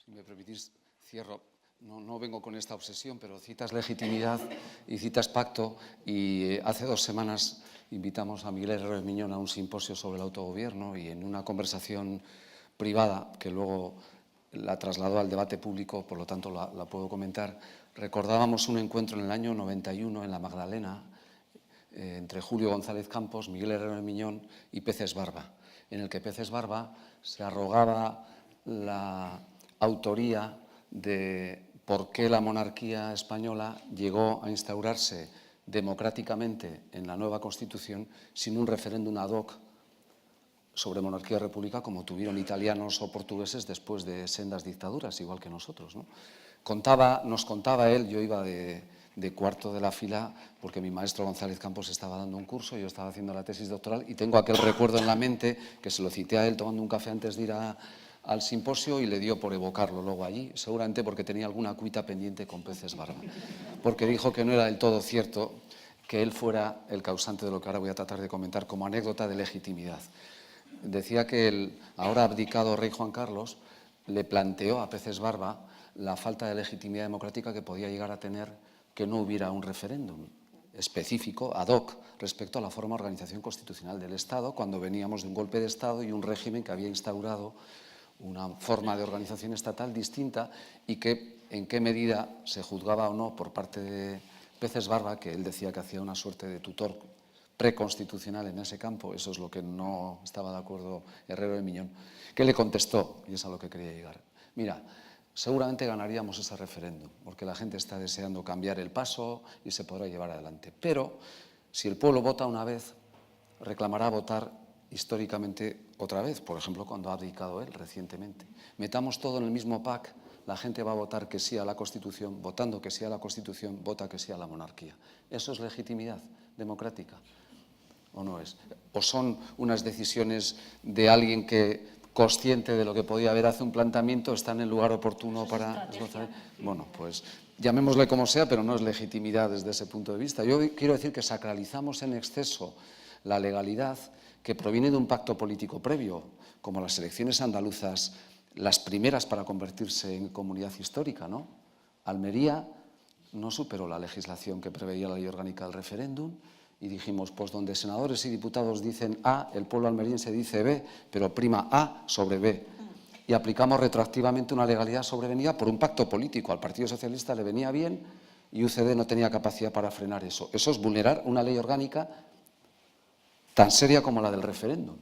Si me permitís, cierro. No vengo con esta obsesión, pero citas legitimidad y citas pacto, y hace 2 semanas invitamos a Miguel Herrero de Miñón a un simposio sobre el autogobierno, y en una conversación privada, que luego la trasladó al debate público, por lo tanto la puedo comentar, recordábamos un encuentro en el año 91 en La Magdalena, entre Julio González Campos, Miguel Herrero de Miñón y Peces Barba, en el que Peces Barba se arrogaba la autoría de por qué la monarquía española llegó a instaurarse democráticamente en la nueva Constitución sin un referéndum ad hoc sobre monarquía y república como tuvieron italianos o portugueses después de sendas dictaduras, igual que nosotros, ¿no? Nos contaba él, yo iba de cuarto de la fila porque mi maestro González Campos estaba dando un curso, yo estaba haciendo la tesis doctoral y tengo aquel recuerdo en la mente que se lo cité a él tomando un café antes de ir al simposio y le dio por evocarlo luego allí, seguramente porque tenía alguna cuita pendiente con Peces Barba, porque dijo que no era del todo cierto que él fuera el causante de lo que ahora voy a tratar de comentar como anécdota de legitimidad. Decía que el ahora abdicado rey Juan Carlos le planteó a Peces Barba la falta de legitimidad democrática que podía llegar a tener que no hubiera un referéndum específico, ad hoc, respecto a la forma de organización constitucional del Estado, cuando veníamos de un golpe de Estado y un régimen que había instaurado una forma de organización estatal distinta y que en qué medida se juzgaba o no por parte de Peces Barba, que él decía que hacía una suerte de tutor preconstitucional en ese campo, eso es lo que no estaba de acuerdo Herrero de Miñón, que le contestó, y es a lo que quería llegar. Mira, seguramente ganaríamos ese referéndum, porque la gente está deseando cambiar el paso y se podrá llevar adelante. Pero si el pueblo vota una vez, reclamará votar históricamente otra vez, por ejemplo, cuando ha abdicado él recientemente. Metamos todo en el mismo pack, la gente va a votar que sí a la Constitución, votando que sí a la Constitución, vota que sí a la monarquía. ¿Eso es legitimidad democrática? ¿O no es? ¿O son unas decisiones de alguien que, consciente de lo que podía haber, hace un planteamiento, está en el lugar oportuno para... Bueno, pues llamémosle como sea, pero no es legitimidad desde ese punto de vista. Yo quiero decir que sacralizamos en exceso la legalidad que proviene de un pacto político previo, como las elecciones andaluzas, las primeras para convertirse en comunidad histórica, ¿no? Almería no superó la legislación que preveía la ley orgánica del referéndum y dijimos, pues donde senadores y diputados dicen A, el pueblo almeriense dice B, pero prima A sobre B. Y aplicamos retroactivamente una legalidad sobrevenida por un pacto político. Al Partido Socialista le venía bien y UCD no tenía capacidad para frenar eso. Eso es vulnerar una ley orgánica tan seria como la del referéndum.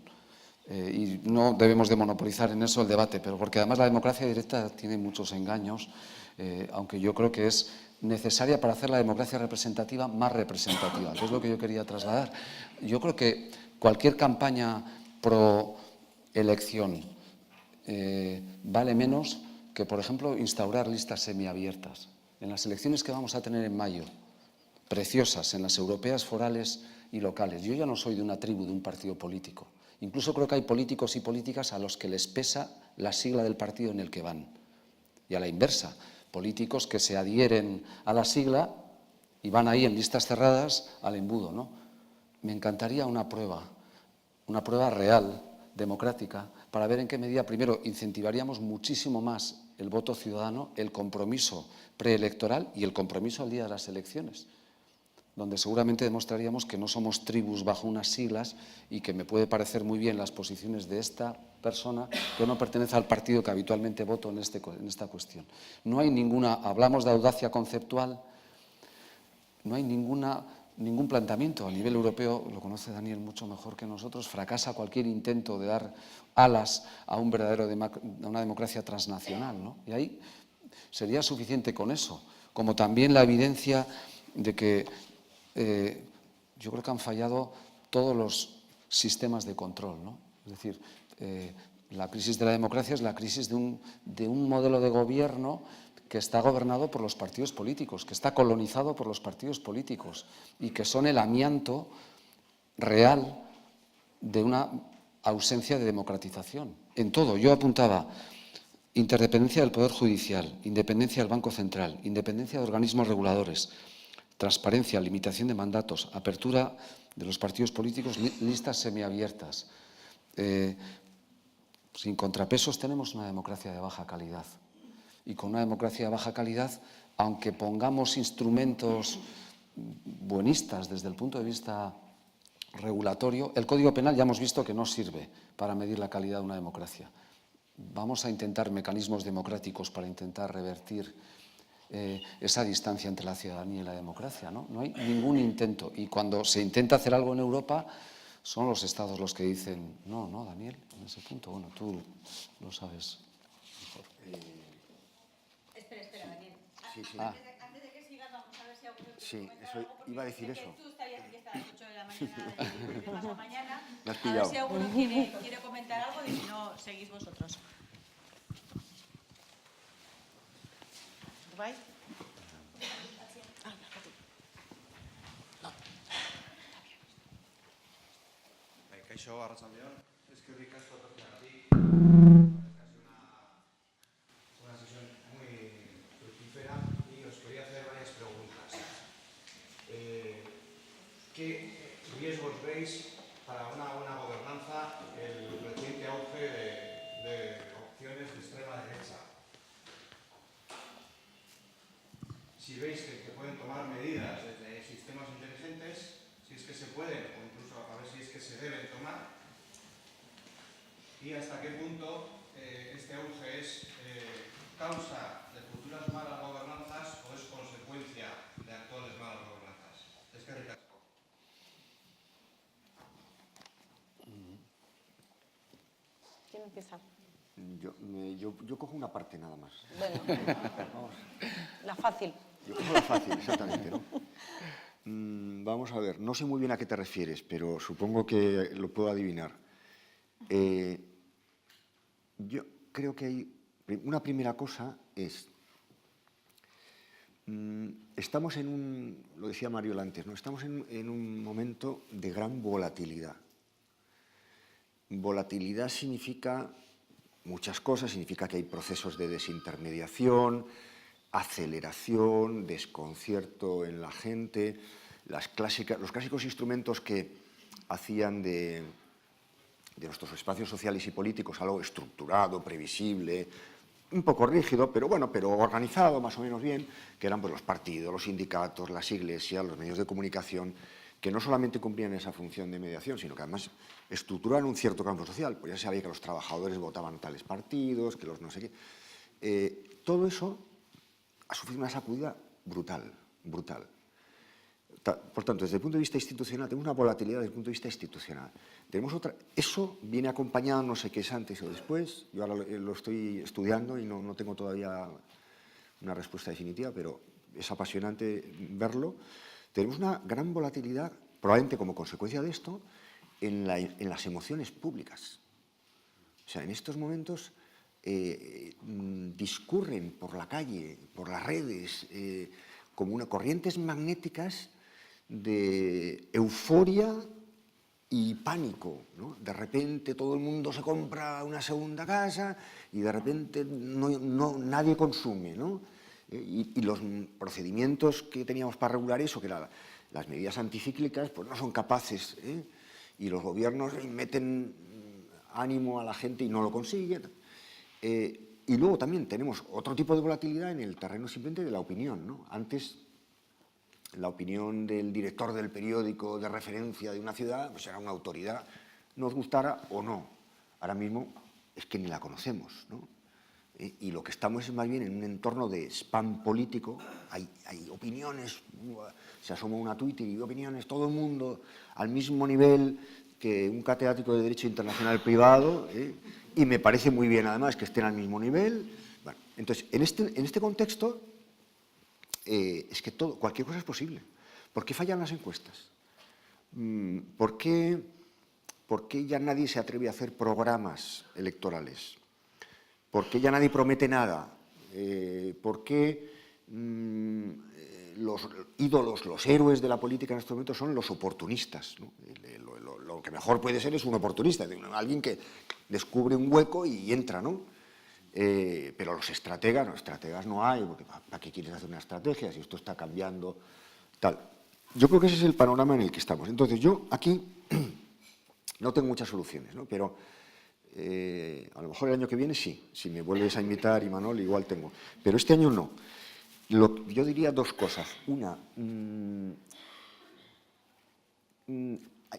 Y no debemos de monopolizar en eso el debate, pero porque además la democracia directa tiene muchos engaños, aunque yo creo que es necesaria para hacer la democracia representativa más representativa, que es lo que yo quería trasladar. Yo creo que cualquier campaña pro elección vale menos que, por ejemplo, instaurar listas semiabiertas. En las elecciones que vamos a tener en mayo, preciosas, en las europeas, forales y locales. Yo ya no soy de una tribu, de un partido político. Incluso creo que hay políticos y políticas a los que les pesa la sigla del partido en el que van. Y a la inversa, políticos que se adhieren a la sigla y van ahí en listas cerradas al embudo, ¿no? Me encantaría una prueba real, democrática, para ver en qué medida, primero, incentivaríamos muchísimo más el voto ciudadano, el compromiso preelectoral y el compromiso al día de las elecciones, donde seguramente demostraríamos que no somos tribus bajo unas siglas y que me puede parecer muy bien las posiciones de esta persona que no pertenece al partido que habitualmente voto en esta cuestión. No hay ninguna, hablamos de audacia conceptual, no hay ningún planteamiento a nivel europeo, lo conoce Daniel mucho mejor que nosotros, fracasa cualquier intento de dar alas a una democracia transnacional, ¿no? Y ahí sería suficiente con eso, como también la evidencia de que yo creo que han fallado todos los sistemas de control, ¿no? Es decir, la crisis de la democracia es la crisis de un modelo de gobierno que está gobernado por los partidos políticos, que está colonizado por los partidos políticos y que son el amianto real de una ausencia de democratización. En todo, yo apuntaba interdependencia del Poder Judicial, independencia del Banco Central, independencia de organismos reguladores, transparencia, limitación de mandatos, apertura de los partidos políticos, listas semiabiertas. Sin contrapesos tenemos una democracia de baja calidad. y con una democracia de baja calidad, aunque pongamos instrumentos buenistas desde el punto de vista regulatorio, el Código Penal ya hemos visto que no sirve para medir la calidad de una democracia. Vamos a intentar mecanismos democráticos para intentar revertir esa distancia entre la ciudadanía y la democracia, ¿no? No hay ningún intento. Y cuando se intenta hacer algo en Europa, son los Estados los que dicen, no, no, Daniel, en ese punto, bueno, tú lo sabes mejor. Espera, Daniel. Sí, sí. Antes de que sigas, vamos a ver si alguno quiere comentar algo, porque iba a decir sé que eso. Tú estarías aquí hasta las 8 de la mañana, de pasado mañana. Me has A ver pillado. si alguno quiere comentar algo y si no, seguís vosotros. ¿Vais? Kaixo, arratsaldeon. Eskerrik asko etortzeagatik. Casi una sesión muy fructífera y os quería hacer varias preguntas. ¿Qué riesgos veis para una buena gobernanza el reciente auge de opciones de extrema derecha? Si veis que pueden tomar medidas desde sistemas inteligentes, si es que se pueden, o incluso a ver si es que se deben tomar, y hasta qué punto este auge es causa de futuras malas gobernanzas o es consecuencia de actuales malas gobernanzas. Eskerrik asko. ¿Quién empieza? Yo cojo una parte nada más. Bueno, Vamos. la fácil. Yo cojo la fácil, exactamente, ¿no? Vamos a ver, no sé muy bien a qué te refieres, pero supongo que lo puedo adivinar. Yo creo que hay una primera cosa es, estamos en un, lo decía Mario antes, ¿no? Estamos en un momento de gran volatilidad. Volatilidad significa muchas cosas, significa que hay procesos de desintermediación, aceleración, desconcierto en la gente, los clásicos instrumentos que hacían de nuestros espacios sociales y políticos algo estructurado, previsible, un poco rígido, pero bueno, pero organizado más o menos bien, que eran pues, los partidos, los sindicatos, las iglesias, los medios de comunicación, que no solamente cumplían esa función de mediación, sino que además estructuraban un cierto campo social. Pues ya se sabía que los trabajadores votaban tales partidos, que los no sé qué. Todo eso ha sufrido una sacudida brutal, brutal. Por tanto, desde el punto de vista institucional, tenemos una volatilidad desde el punto de vista institucional. Tenemos otra, eso viene acompañado, no sé qué es antes o después, yo ahora lo estoy estudiando y no tengo todavía una respuesta definitiva, pero es apasionante verlo. Tenemos una gran volatilidad, probablemente como consecuencia de esto, en las emociones públicas. O sea, en estos momentos discurren por la calle, por las redes, como corrientes magnéticas de euforia y pánico, ¿no? De repente todo el mundo se compra una segunda casa y de repente nadie consume, ¿no? Y los procedimientos que teníamos para regular eso, que eran las medidas anticíclicas, pues no son capaces, ¿eh? Y los gobiernos meten ánimo a la gente y no lo consiguen. Y luego también tenemos otro tipo de volatilidad en el terreno simplemente de la opinión, ¿no? Antes, la opinión del director del periódico de referencia de una ciudad pues era una autoridad, nos gustara o no. Ahora mismo es que ni la conocemos, ¿no? Y lo que estamos es más bien en un entorno de spam político, hay opiniones, se asoma una Twitter y opiniones, todo el mundo al mismo nivel que un catedrático de Derecho Internacional privado, y me parece muy bien además que estén al mismo nivel. Bueno, entonces, en este contexto, es que cualquier cosa es posible. ¿Por qué fallan las encuestas? ¿Por qué ya nadie se atreve a hacer programas electorales? ¿Por qué ya nadie promete nada? ¿Por qué los ídolos, los héroes de la política en estos momentos son los oportunistas, ¿no? Lo que mejor puede ser es un oportunista, alguien que descubre un hueco y entra, ¿no? Pero los estrategas no hay, porque ¿para qué quieres hacer una estrategia si esto está cambiando? Tal. Yo creo que ese es el panorama en el que estamos. Entonces, yo aquí no tengo muchas soluciones, ¿no? Pero A lo mejor el año que viene sí, si me vuelves a invitar, Imanol, igual tengo. Pero este año no. Yo diría dos cosas. Una,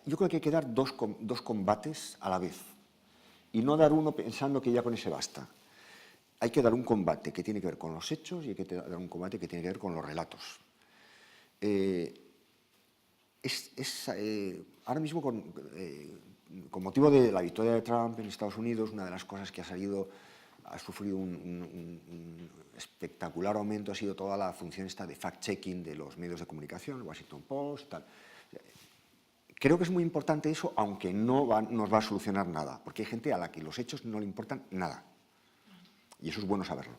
yo creo que hay que dar dos combates a la vez y no dar uno pensando que ya con ese basta. Hay que dar un combate que tiene que ver con los hechos y hay que dar un combate que tiene que ver con los relatos. Ahora mismo, con motivo de la victoria de Trump en Estados Unidos, una de las cosas que ha sufrido un espectacular aumento ha sido toda la función esta de fact-checking de los medios de comunicación, el Washington Post, tal. Creo que es muy importante eso, aunque no nos va a solucionar nada, porque hay gente a la que los hechos no le importan nada. Y eso es bueno saberlo.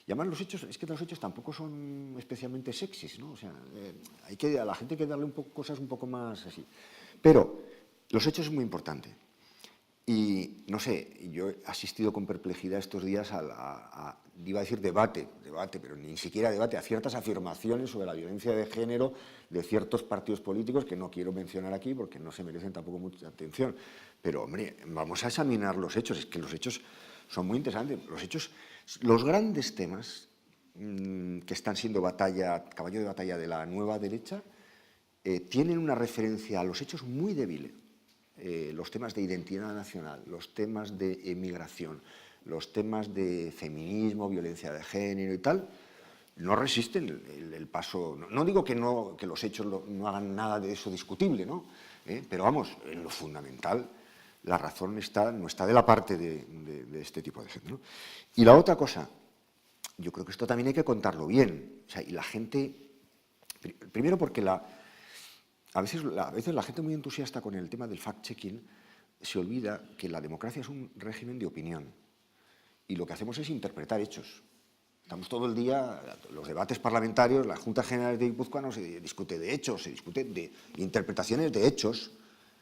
Y además los hechos tampoco son especialmente sexys, ¿no? O sea, a la gente hay que darle cosas un poco más así. Pero los hechos es muy importante. Y, no sé, yo he asistido con perplejidad estos días iba a decir debate, pero ni siquiera debate, a ciertas afirmaciones sobre la violencia de género de ciertos partidos políticos que no quiero mencionar aquí porque no se merecen tampoco mucha atención. Pero, hombre, vamos a examinar los hechos, es que los hechos son muy interesantes. Los grandes temas que están siendo caballo de batalla de la nueva derecha tienen una referencia a los hechos muy débil. Los temas de identidad nacional, los temas de emigración, los temas de feminismo, violencia de género y tal, no resisten el paso. No digo que los hechos no hagan nada de eso discutible, ¿no? Pero vamos, en lo fundamental, la razón no está de la parte de este tipo de gente, ¿no? Y la otra cosa, yo creo que esto también hay que contarlo bien. O sea, y la gente, primero porque a veces la gente muy entusiasta con el tema del fact-checking se olvida que la democracia es un régimen de opinión y lo que hacemos es interpretar hechos. Estamos todo el día, los debates parlamentarios, las Juntas Generales de Guipúzcoa no se discute de hechos, se discute de interpretaciones de hechos.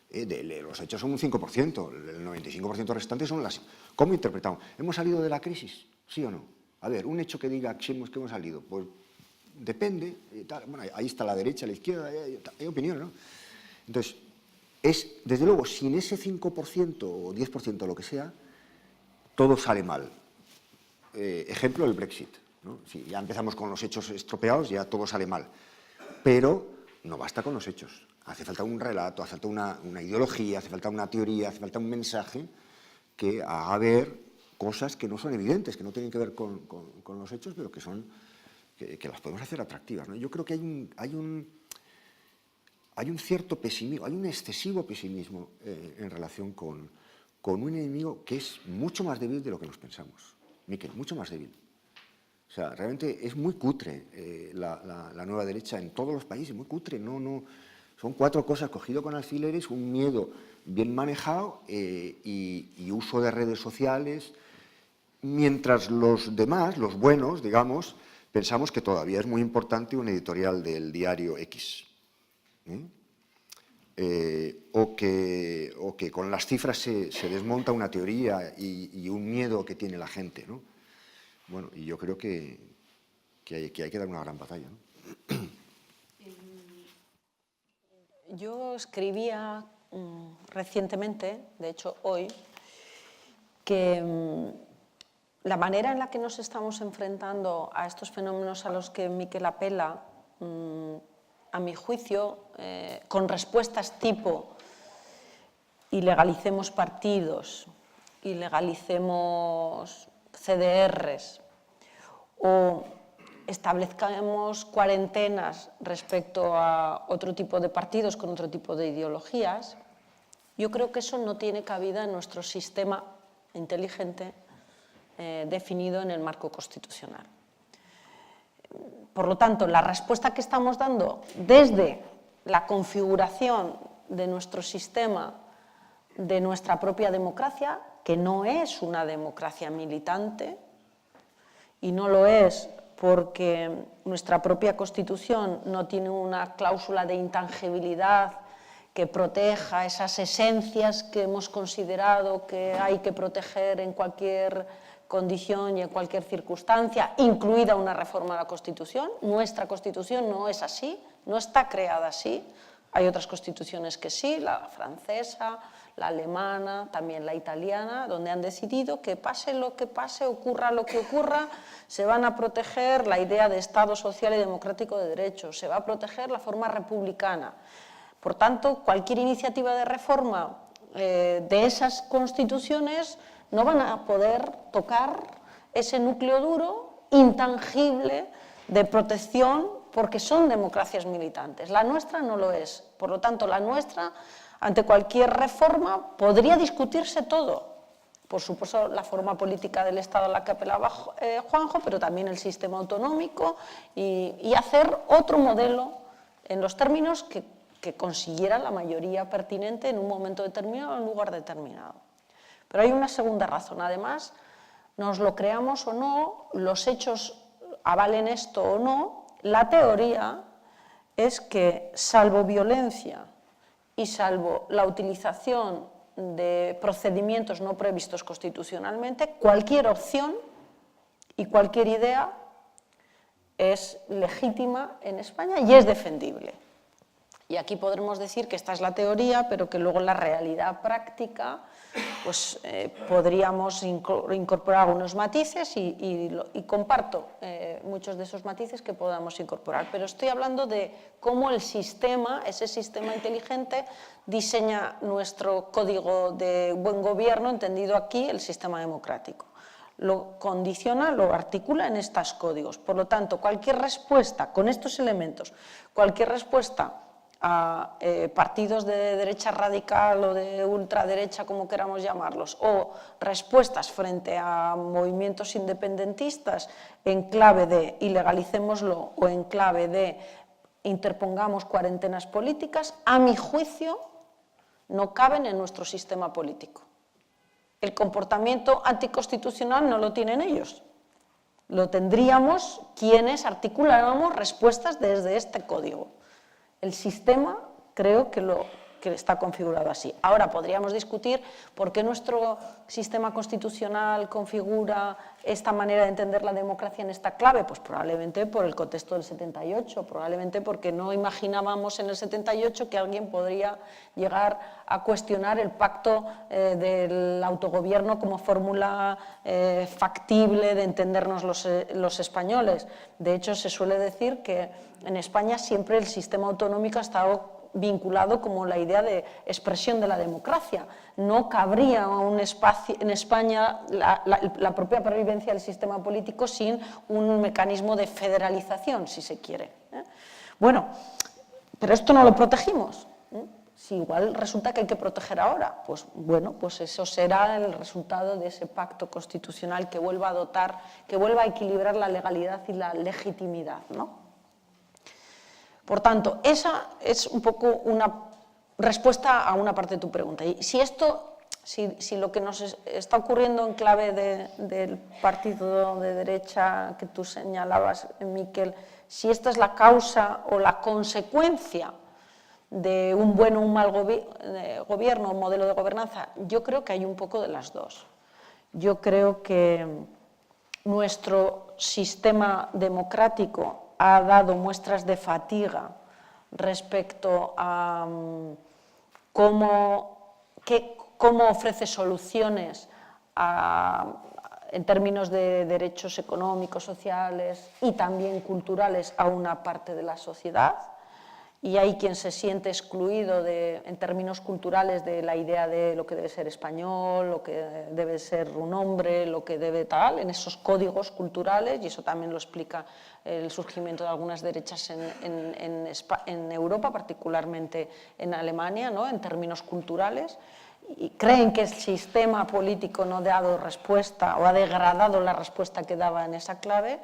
Los hechos son un 5%, el 95% restante son las... ¿Cómo interpretamos? ¿Hemos salido de la crisis? ¿Sí o no? A ver, un hecho que diga que hemos salido, pues depende, bueno, ahí está la derecha, la izquierda, hay opinión, ¿no? Entonces, desde luego, sin ese 5% o 10%, lo que sea, todo sale mal. Ejemplo, el Brexit, ¿no? Si ya empezamos con los hechos estropeados, ya todo sale mal. Pero no basta con los hechos. Hace falta un relato, hace falta una ideología, hace falta una teoría, hace falta un mensaje que haga ver cosas que no son evidentes, que no tienen que ver con los hechos, pero que las podemos hacer atractivas, ¿no? Yo creo que hay un cierto pesimismo, hay un excesivo pesimismo en relación con un enemigo que es mucho más débil de lo que nos pensamos. Miquel, mucho más débil. O sea, realmente es muy cutre la nueva derecha en todos los países, muy cutre. Son 4 cosas cogido con alfileres, un miedo bien manejado y uso de redes sociales, mientras los demás, los buenos, digamos, pensamos que todavía es muy importante un editorial del diario X. O que con las cifras se desmonta una teoría y un miedo que tiene la gente, ¿no? Bueno, y yo creo que hay que dar una gran batalla, ¿no? Yo escribía recientemente, de hecho hoy, que la manera en la que nos estamos enfrentando a estos fenómenos a los que Miquel apela, a mi juicio, con respuestas tipo ilegalicemos partidos, ilegalicemos CDRs o establezcamos cuarentenas respecto a otro tipo de partidos con otro tipo de ideologías, yo creo que eso no tiene cabida en nuestro sistema inteligente definido en el marco constitucional. Por lo tanto, la respuesta que estamos dando desde la configuración de nuestro sistema, de nuestra propia democracia, que no es una democracia militante, y no lo es porque nuestra propia Constitución no tiene una cláusula de intangibilidad que proteja esas esencias que hemos considerado que hay que proteger en cualquier condición y en cualquier circunstancia, incluida una reforma a la Constitución. Nuestra Constitución no es así, no está creada así. Hay otras constituciones que sí, la francesa, la alemana, también la italiana, donde han decidido que pase lo que pase, ocurra lo que ocurra, se van a proteger la idea de Estado social y democrático de derecho, se va a proteger la forma republicana. Por tanto, cualquier iniciativa de reforma de esas constituciones no van a poder tocar ese núcleo duro, intangible, de protección, porque son democracias militantes. La nuestra no lo es. Por lo tanto, la nuestra, ante cualquier reforma, podría discutirse todo. Por supuesto, la forma política del Estado a la que apelaba Juanjo, pero también el sistema autonómico y hacer otro modelo en los términos que consiguiera la mayoría pertinente en un momento determinado, en un lugar determinado. Pero hay una segunda razón. Además, nos lo creamos o no, los hechos avalen esto o no, la teoría es que, salvo violencia y salvo la utilización de procedimientos no previstos constitucionalmente, cualquier opción y cualquier idea es legítima en España y es defendible. Y aquí podremos decir que esta es la teoría, pero que luego en la realidad práctica pues, podríamos incorporar algunos matices y comparto muchos de esos matices que podamos incorporar. Pero estoy hablando de cómo el sistema, ese sistema inteligente, diseña nuestro código de buen gobierno, entendido aquí el sistema democrático. Lo condiciona, lo articula en estos códigos. Por lo tanto, cualquier respuesta con estos elementos, cualquier respuesta a partidos de derecha radical o de ultraderecha, como queramos llamarlos, o respuestas frente a movimientos independentistas en clave de ilegalicémoslo o en clave de interpongamos cuarentenas políticas, a mi juicio no caben en nuestro sistema político. El comportamiento anticonstitucional no lo tienen ellos, lo tendríamos quienes articuláramos respuestas desde este código. El sistema creo que está configurado así. Ahora podríamos discutir por qué nuestro sistema constitucional configura esta manera de entender la democracia en esta clave. Pues probablemente por el contexto del 78, probablemente porque no imaginábamos en el 78 que alguien podría llegar a cuestionar el pacto del autogobierno como fórmula factible de entendernos los españoles. De hecho, se suele decir que en España siempre el sistema autonómico ha estado vinculado como la idea de expresión de la democracia. No cabría un espacio en España la propia pervivencia del sistema político sin un mecanismo de federalización, si se quiere. Bueno, pero esto no lo protegimos. Si igual resulta que hay que proteger ahora, pues bueno, pues eso será el resultado de ese pacto constitucional que vuelva a dotar, que vuelva a equilibrar la legalidad y la legitimidad, ¿no? Por tanto, esa es un poco una respuesta a una parte de tu pregunta. Y si lo que nos está ocurriendo en clave del partido de derecha que tú señalabas, Miquel, si esta es la causa o la consecuencia de un buen o un mal gobierno, un modelo de gobernanza, yo creo que hay un poco de las dos. Yo creo que nuestro sistema democrático ha dado muestras de fatiga respecto a cómo ofrece soluciones en términos de derechos económicos, sociales y también culturales a una parte de la sociedad. Y hay quien se siente excluido en términos culturales de la idea de lo que debe ser español, lo que debe ser un hombre, lo que debe tal, en esos códigos culturales, y eso también lo explica el surgimiento de algunas derechas en Europa, particularmente en Alemania, ¿no?, en términos culturales, y creen que el sistema político no ha dado respuesta o ha degradado la respuesta que daba en esa clave,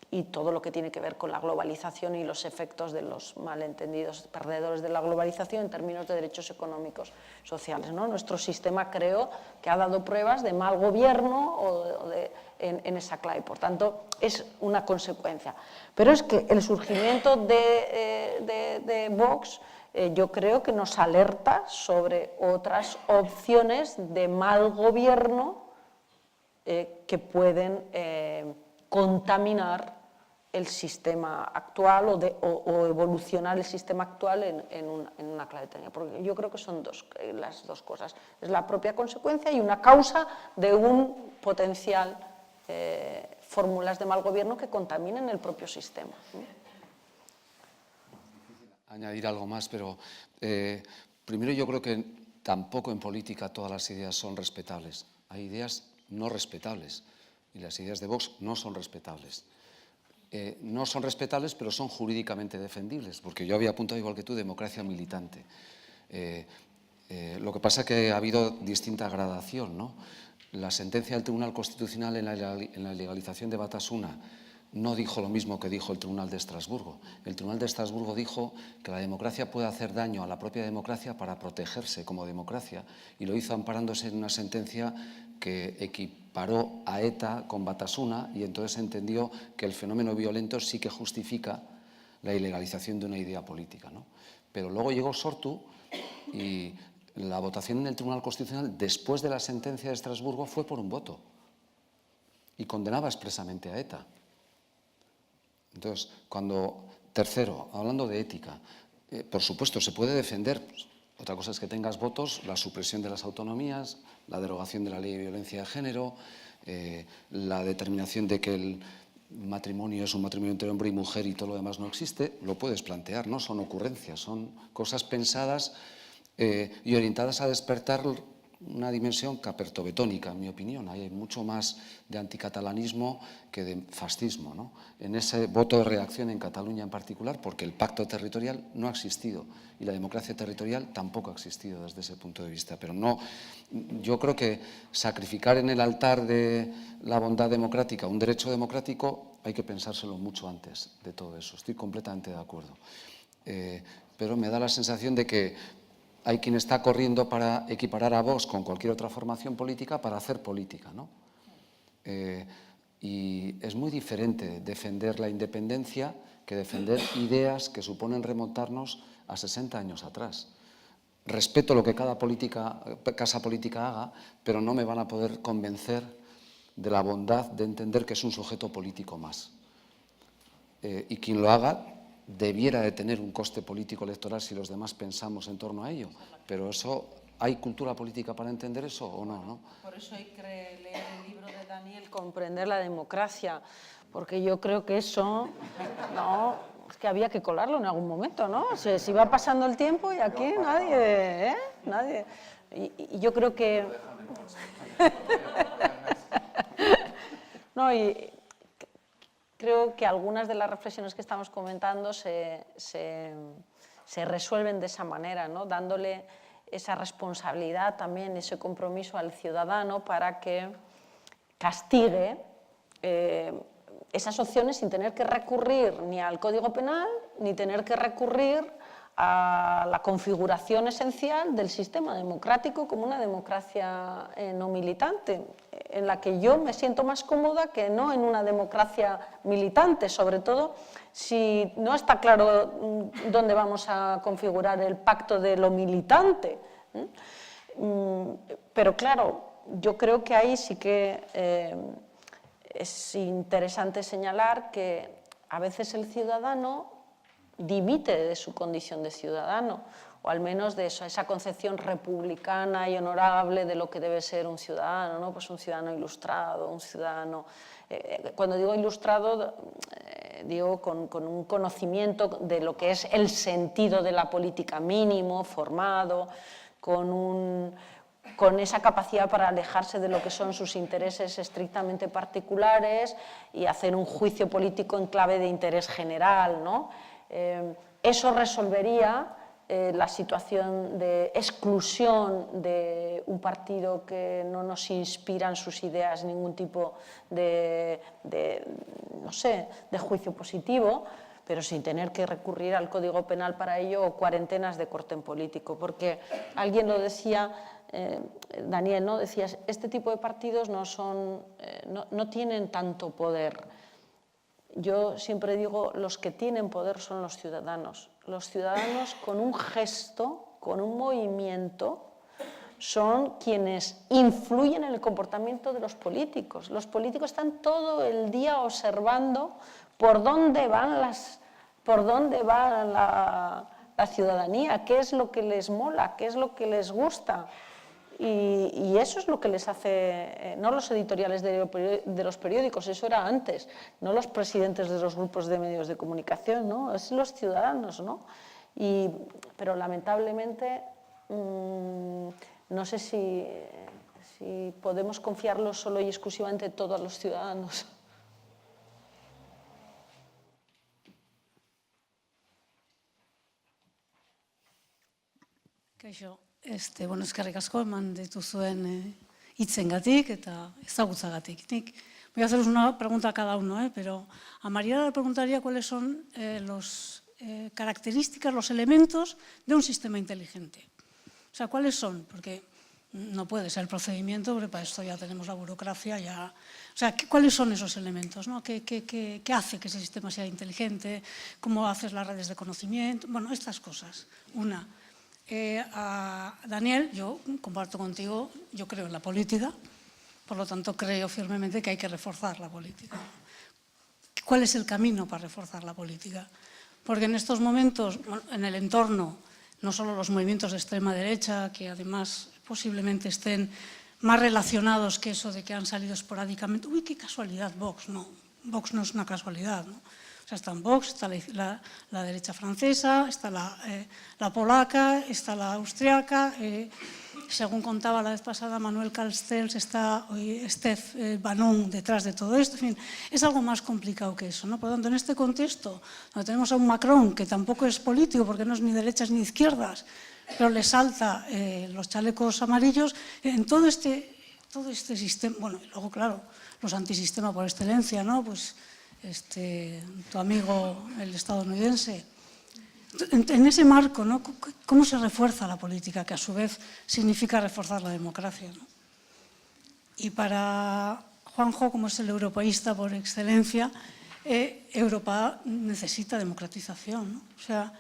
y todo lo que tiene que ver con la globalización y los efectos de los malentendidos perdedores de la globalización en términos de derechos económicos sociales, ¿no? Nuestro sistema creo que ha dado pruebas de mal gobierno en esa clave, por tanto es una consecuencia. Pero es que el surgimiento de Vox yo creo que nos alerta sobre otras opciones de mal gobierno que pueden contaminar el sistema actual o evolucionar el sistema actual en una clave técnica. Porque yo creo que son las dos cosas. Es la propia consecuencia y una causa de un potencial fórmulas de mal gobierno que contaminen el propio sistema. Añadir algo más, pero primero yo creo que tampoco en política todas las ideas son respetables. Hay ideas no respetables y las ideas de Vox no son respetables. No son respetables, pero son jurídicamente defendibles, porque yo había apuntado, igual que tú, democracia militante. Lo que pasa es que ha habido distinta gradación, ¿no? La sentencia del Tribunal Constitucional en la legalización de Batasuna no dijo lo mismo que dijo el Tribunal de Estrasburgo. El Tribunal de Estrasburgo dijo que la democracia puede hacer daño a la propia democracia para protegerse como democracia, y lo hizo amparándose en una sentencia que equiparó a ETA con Batasuna, y entonces entendió que el fenómeno violento sí que justifica la ilegalización de una idea política, ¿no? Pero luego llegó Sortu y la votación en el Tribunal Constitucional después de la sentencia de Estrasburgo fue por un voto y condenaba expresamente a ETA. Entonces, tercero, hablando de ética, por supuesto se puede defender, pues, otra cosa es que tengas votos, la supresión de las autonomías, la derogación de la ley de violencia de género, la determinación de que el matrimonio es un matrimonio entre hombre y mujer y todo lo demás no existe, lo puedes plantear, no son ocurrencias, son cosas pensadas y orientadas a despertar una dimensión capertobetónica, en mi opinión. Hay mucho más de anticatalanismo que de fascismo, ¿no? En ese voto de reacción en Cataluña en particular, porque el pacto territorial no ha existido y la democracia territorial tampoco ha existido desde ese punto de vista. Pero no, yo creo que sacrificar en el altar de la bondad democrática un derecho democrático hay que pensárselo mucho antes de todo eso. Estoy completamente de acuerdo. Pero me da la sensación de que hay quien está corriendo para equiparar a Vox con cualquier otra formación política para hacer política, ¿no? Y es muy diferente defender la independencia que defender ideas que suponen remontarnos a 60 años atrás. Respeto lo que cada casa política haga, pero no me van a poder convencer de la bondad de entender que es un sujeto político más. Y quien lo haga debiera de tener un coste político electoral si los demás pensamos en torno a ello. Pero eso, ¿hay cultura política para entender eso o no, no? Por eso hay que leer el libro de Daniel, Comprender la democracia, porque yo creo que eso, no, es que había que colarlo en algún momento, ¿no? Si va pasando el tiempo y aquí nadie, nadie. Y yo creo que... No, y creo que algunas de las reflexiones que estamos comentando se resuelven de esa manera, ¿no? Dándole esa responsabilidad también, ese compromiso al ciudadano para que castigue esas opciones sin tener que recurrir ni al Código Penal ni tener que recurrir a la configuración esencial del sistema democrático como una democracia no militante, en la que yo me siento más cómoda que no en una democracia militante, sobre todo si no está claro dónde vamos a configurar el pacto de lo militante. Pero claro, yo creo que ahí sí que es interesante señalar que a veces el ciudadano dimite de su condición de ciudadano, o al menos de esa concepción republicana y honorable de lo que debe ser un ciudadano, ¿no? Pues un ciudadano ilustrado, un ciudadano... cuando digo ilustrado, digo con un conocimiento de lo que es el sentido de la política mínimo, formado, con esa capacidad para alejarse de lo que son sus intereses estrictamente particulares y hacer un juicio político en clave de interés general, ¿no? Eso resolvería la situación de exclusión de un partido que no nos inspira en sus ideas ningún tipo de juicio positivo, pero sin tener que recurrir al Código Penal para ello o cuarentenas de corte político. Porque alguien lo decía, Daniel, ¿no? Decías, este tipo de partidos no tienen tanto poder. Yo siempre digo, los que tienen poder son los ciudadanos. Los ciudadanos con un gesto, con un movimiento, son quienes influyen en el comportamiento de los políticos. Los políticos están todo el día observando por dónde va la ciudadanía, qué es lo que les mola, qué es lo que les gusta. Y eso es lo que les hace, no los editoriales de los periódicos, eso era antes, no los presidentes de los grupos de medios de comunicación, ¿no? Es los ciudadanos, ¿no? Pero lamentablemente no sé si podemos confiarlo solo y exclusivamente todo a los ciudadanos. Kaixo, eskerrik asko eman dituzuen hitzengatik eta ezagutzagatik. Voy a haceros una pregunta a cada uno, pero a María le preguntaría cuáles son las características, los elementos de un sistema inteligente. O sea, ¿cuáles son? Porque no puede ser el procedimiento, porque para esto ya tenemos la burocracia. O sea, ¿cuáles son esos elementos? ¿No? ¿Qué hace que ese sistema sea inteligente? ¿Cómo haces las redes de conocimiento? Bueno, estas cosas. Una. A Daniel, yo comparto contigo, yo creo en la política, por lo tanto creo firmemente que hay que reforzar la política. ¿Cuál es el camino para reforzar la política? Porque en estos momentos, en el entorno, no solo los movimientos de extrema derecha, que además posiblemente estén más relacionados que eso de que han salido esporádicamente. Uy, qué casualidad, Vox. No, Vox no es una casualidad, ¿no? O sea, está en Vox, está la derecha francesa, está la polaca, está la austriaca. Según contaba la vez pasada Manuel Castells, está Steph Bannon detrás de todo esto. En fin, es algo más complicado que eso, ¿no? Por lo tanto, en este contexto, donde tenemos a un Macron que tampoco es político, porque no es ni derechas ni izquierdas, pero le salta los chalecos amarillos, en todo este sistema, bueno, y luego, claro, los antisistemas por excelencia, ¿no? Pues tu amigo el estadounidense. En ese marco, ¿no? ¿Cómo se refuerza la política? Que a su vez significa reforzar la democracia, ¿no? Y para Juanjo, como es el europeísta por excelencia, Europa necesita democratización, ¿no? O sea,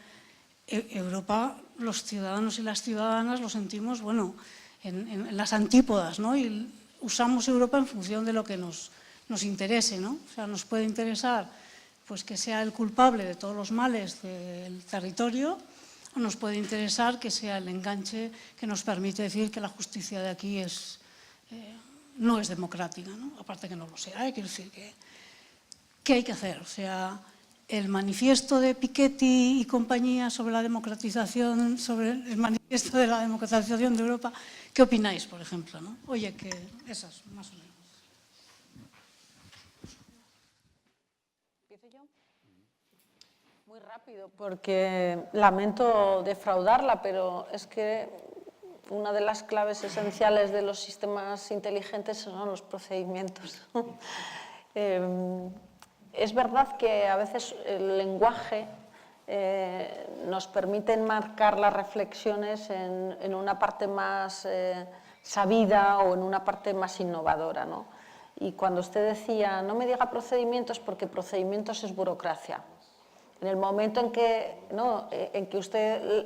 Europa, los ciudadanos y las ciudadanas lo sentimos, bueno, en las antípodas, ¿no? Y usamos Europa en función de lo que nos interese, ¿no? O sea, nos puede interesar pues, que sea el culpable de todos los males del territorio, o nos puede interesar que sea el enganche que nos permite decir que la justicia de aquí no es democrática, ¿no? Aparte que no lo sea, quiero decir ¿qué hay que hacer? O sea, el manifiesto de Piketty y compañía sobre la democratización, sobre el manifiesto de la democratización de Europa, ¿qué opináis, por ejemplo, ¿no? Oye, que esas, más o menos. Muy rápido, porque lamento defraudarla, pero es que una de las claves esenciales de los sistemas inteligentes son los procedimientos. Es verdad que a veces el lenguaje nos permite enmarcar las reflexiones en una parte más sabida o en una parte más innovadora, ¿no? Y cuando usted decía, no me diga procedimientos porque procedimientos es burocracia. En el momento en que usted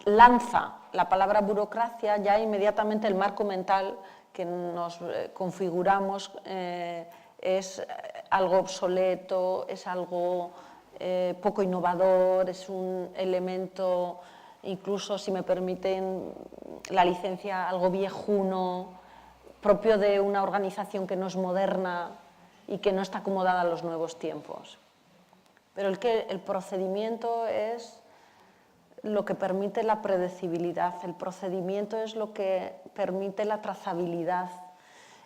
lanza la palabra burocracia, ya inmediatamente el marco mental que nos configuramos es algo obsoleto, es algo poco innovador, es un elemento, incluso, si me permiten la licencia, algo viejuno, propio de una organización que no es moderna y que no está acomodada a los nuevos tiempos. Pero el procedimiento es lo que permite la predecibilidad, el procedimiento es lo que permite la trazabilidad,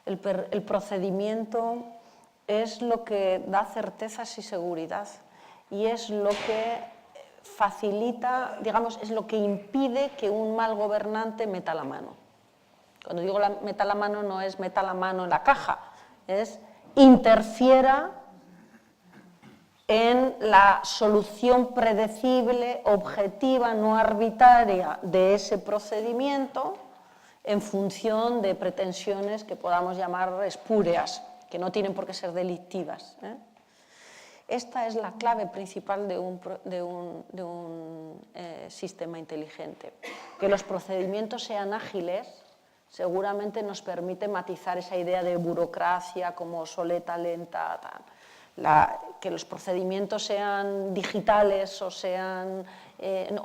el procedimiento es lo que da certezas y seguridad y es lo que facilita, digamos, es lo que impide que un mal gobernante meta la mano. Cuando digo meta la mano no es meta la mano en la caja, es interfiera en la solución predecible, objetiva, no arbitraria de ese procedimiento en función de pretensiones que podamos llamar espúreas, que no tienen por qué ser delictivas. Esta es la clave principal de un sistema inteligente. Que los procedimientos sean ágiles, seguramente nos permite matizar esa idea de burocracia como soleta, lenta, que los procedimientos sean digitales o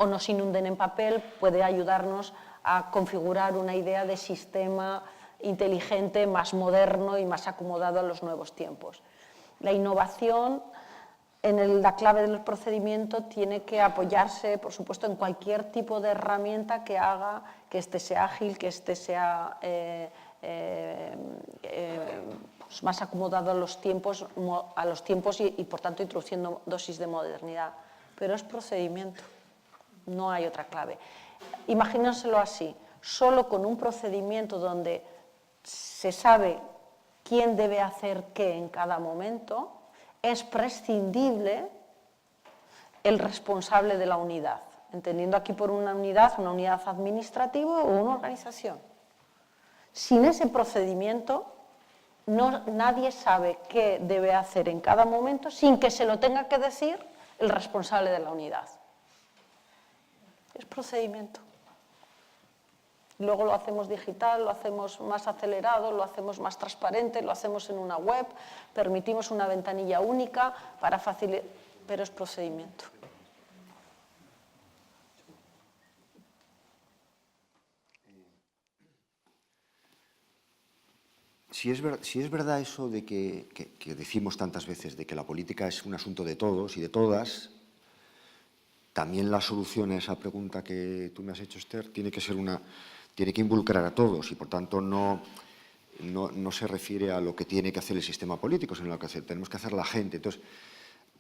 nos inunden en papel puede ayudarnos a configurar una idea de sistema inteligente, más moderno y más acomodado a los nuevos tiempos. La innovación en la clave del procedimiento tiene que apoyarse, por supuesto, en cualquier tipo de herramienta que haga que éste sea ágil, que éste sea pues más acomodado a los tiempos y, por tanto, introduciendo dosis de modernidad. Pero es procedimiento, no hay otra clave. Imagínenselo así, solo con un procedimiento donde se sabe quién debe hacer qué en cada momento, es prescindible el responsable de la unidad, entendiendo aquí por una unidad administrativa o una organización. Sin ese procedimiento, nadie sabe qué debe hacer en cada momento sin que se lo tenga que decir el responsable de la unidad. Es procedimiento. Luego lo hacemos digital, lo hacemos más acelerado, lo hacemos más transparente, lo hacemos en una web, permitimos una ventanilla única para facilitar, pero es procedimiento. Si es verdad eso de que decimos tantas veces de que la política es un asunto de todos y de todas, también la solución a esa pregunta que tú me has hecho, Esther, tiene que involucrar a todos y, por tanto, no se refiere a lo que tiene que hacer el sistema político, sino a lo que tenemos que hacer la gente. Entonces,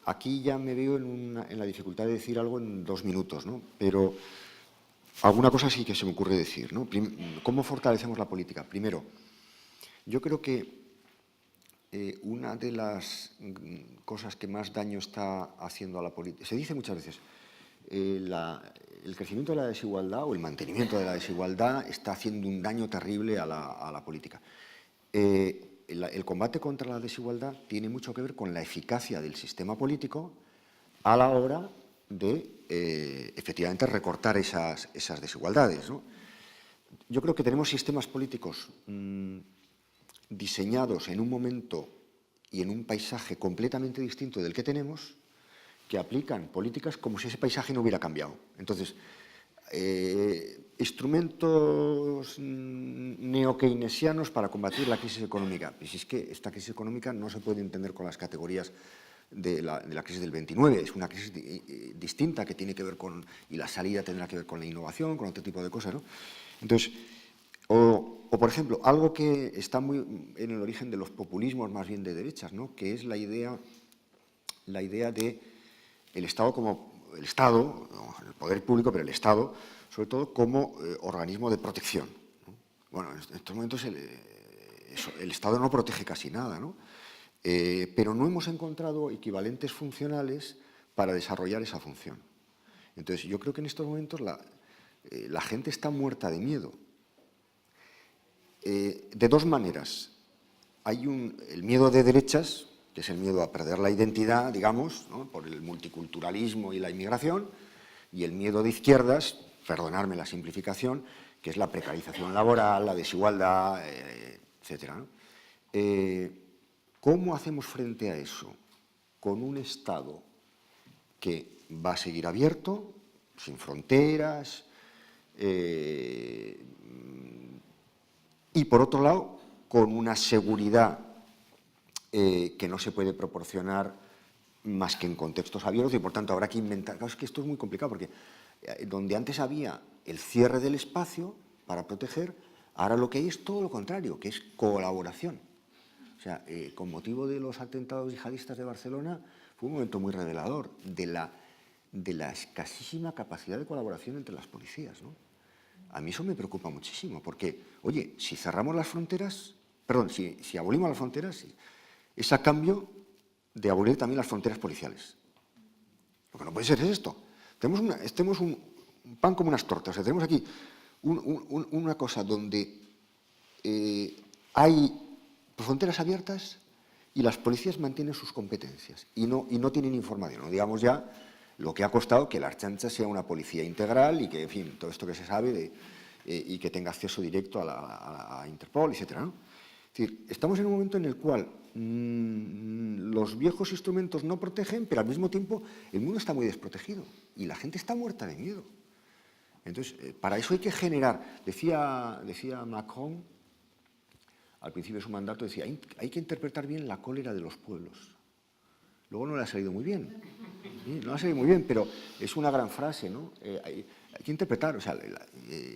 aquí ya me veo en la dificultad de decir algo en 2 minutos, ¿no? Pero alguna cosa sí que se me ocurre decir, ¿no? ¿Cómo fortalecemos la política? Primero, yo creo que una de las cosas que más daño está haciendo a la política, se dice muchas veces, el crecimiento de la desigualdad o el mantenimiento de la desigualdad está haciendo un daño terrible a la política. El combate contra la desigualdad tiene mucho que ver con la eficacia del sistema político a la hora de, efectivamente, recortar esas desigualdades, ¿no? Yo creo que tenemos sistemas políticos diseñados en un momento y en un paisaje completamente distinto del que tenemos, que aplican políticas como si ese paisaje no hubiera cambiado. Entonces, instrumentos neo-keynesianos para combatir la crisis económica. Pues es que esta crisis económica no se puede entender con las categorías de la crisis del 29. Es una crisis distinta que tiene que ver con, y la salida tendrá que ver con la innovación, con otro tipo de cosas, ¿no? Entonces, o por ejemplo, algo que está muy en el origen de los populismos más bien de derechas, ¿no? Que es la idea de el Estado como el Estado, el poder público, pero el Estado, sobre todo, como organismo de protección, ¿no? Bueno, en estos momentos el Estado no protege casi nada, ¿no? Pero no hemos encontrado equivalentes funcionales para desarrollar esa función. Entonces, yo creo que en estos momentos la gente está muerta de miedo. De 2 maneras. Hay el miedo de derechas, que es el miedo a perder la identidad, digamos, ¿no? Por el multiculturalismo y la inmigración, y el miedo de izquierdas, perdonadme la simplificación, que es la precarización laboral, la desigualdad, etcétera, ¿no? ¿Cómo hacemos frente a eso? Con un Estado que va a seguir abierto, sin fronteras, y por otro lado, con una seguridad que no se puede proporcionar más que en contextos abiertos y, por tanto, habrá que inventar. Claro, es que esto es muy complicado porque donde antes había el cierre del espacio para proteger, ahora lo que hay es todo lo contrario, que es colaboración. O sea, con motivo de los atentados yihadistas de Barcelona, fue un momento muy revelador de la escasísima capacidad de colaboración entre las policías, ¿no? A mí eso me preocupa muchísimo, porque, oye, si cerramos las fronteras, perdón, si abolimos las fronteras, es a cambio de abolir también las fronteras policiales. Lo que no puede ser es esto. Tenemos un pan como unas tortas. O sea, tenemos aquí una cosa donde hay fronteras abiertas y las policías mantienen sus competencias y no tienen información. No digamos ya lo que ha costado que la Ertzaintza sea una policía integral y que, en fin, todo esto que se sabe y que tenga acceso directo a Interpol, etcétera, ¿no? Es decir, estamos en un momento en el cual los viejos instrumentos no protegen, pero al mismo tiempo el mundo está muy desprotegido y la gente está muerta de miedo. Entonces, para eso hay que generar, decía Macron, al principio de su mandato, decía, hay que interpretar bien la cólera de los pueblos. Luego no le ha salido muy bien, ¿sí? No le ha salido muy bien, pero es una gran frase, ¿no? Hay que interpretar, o sea,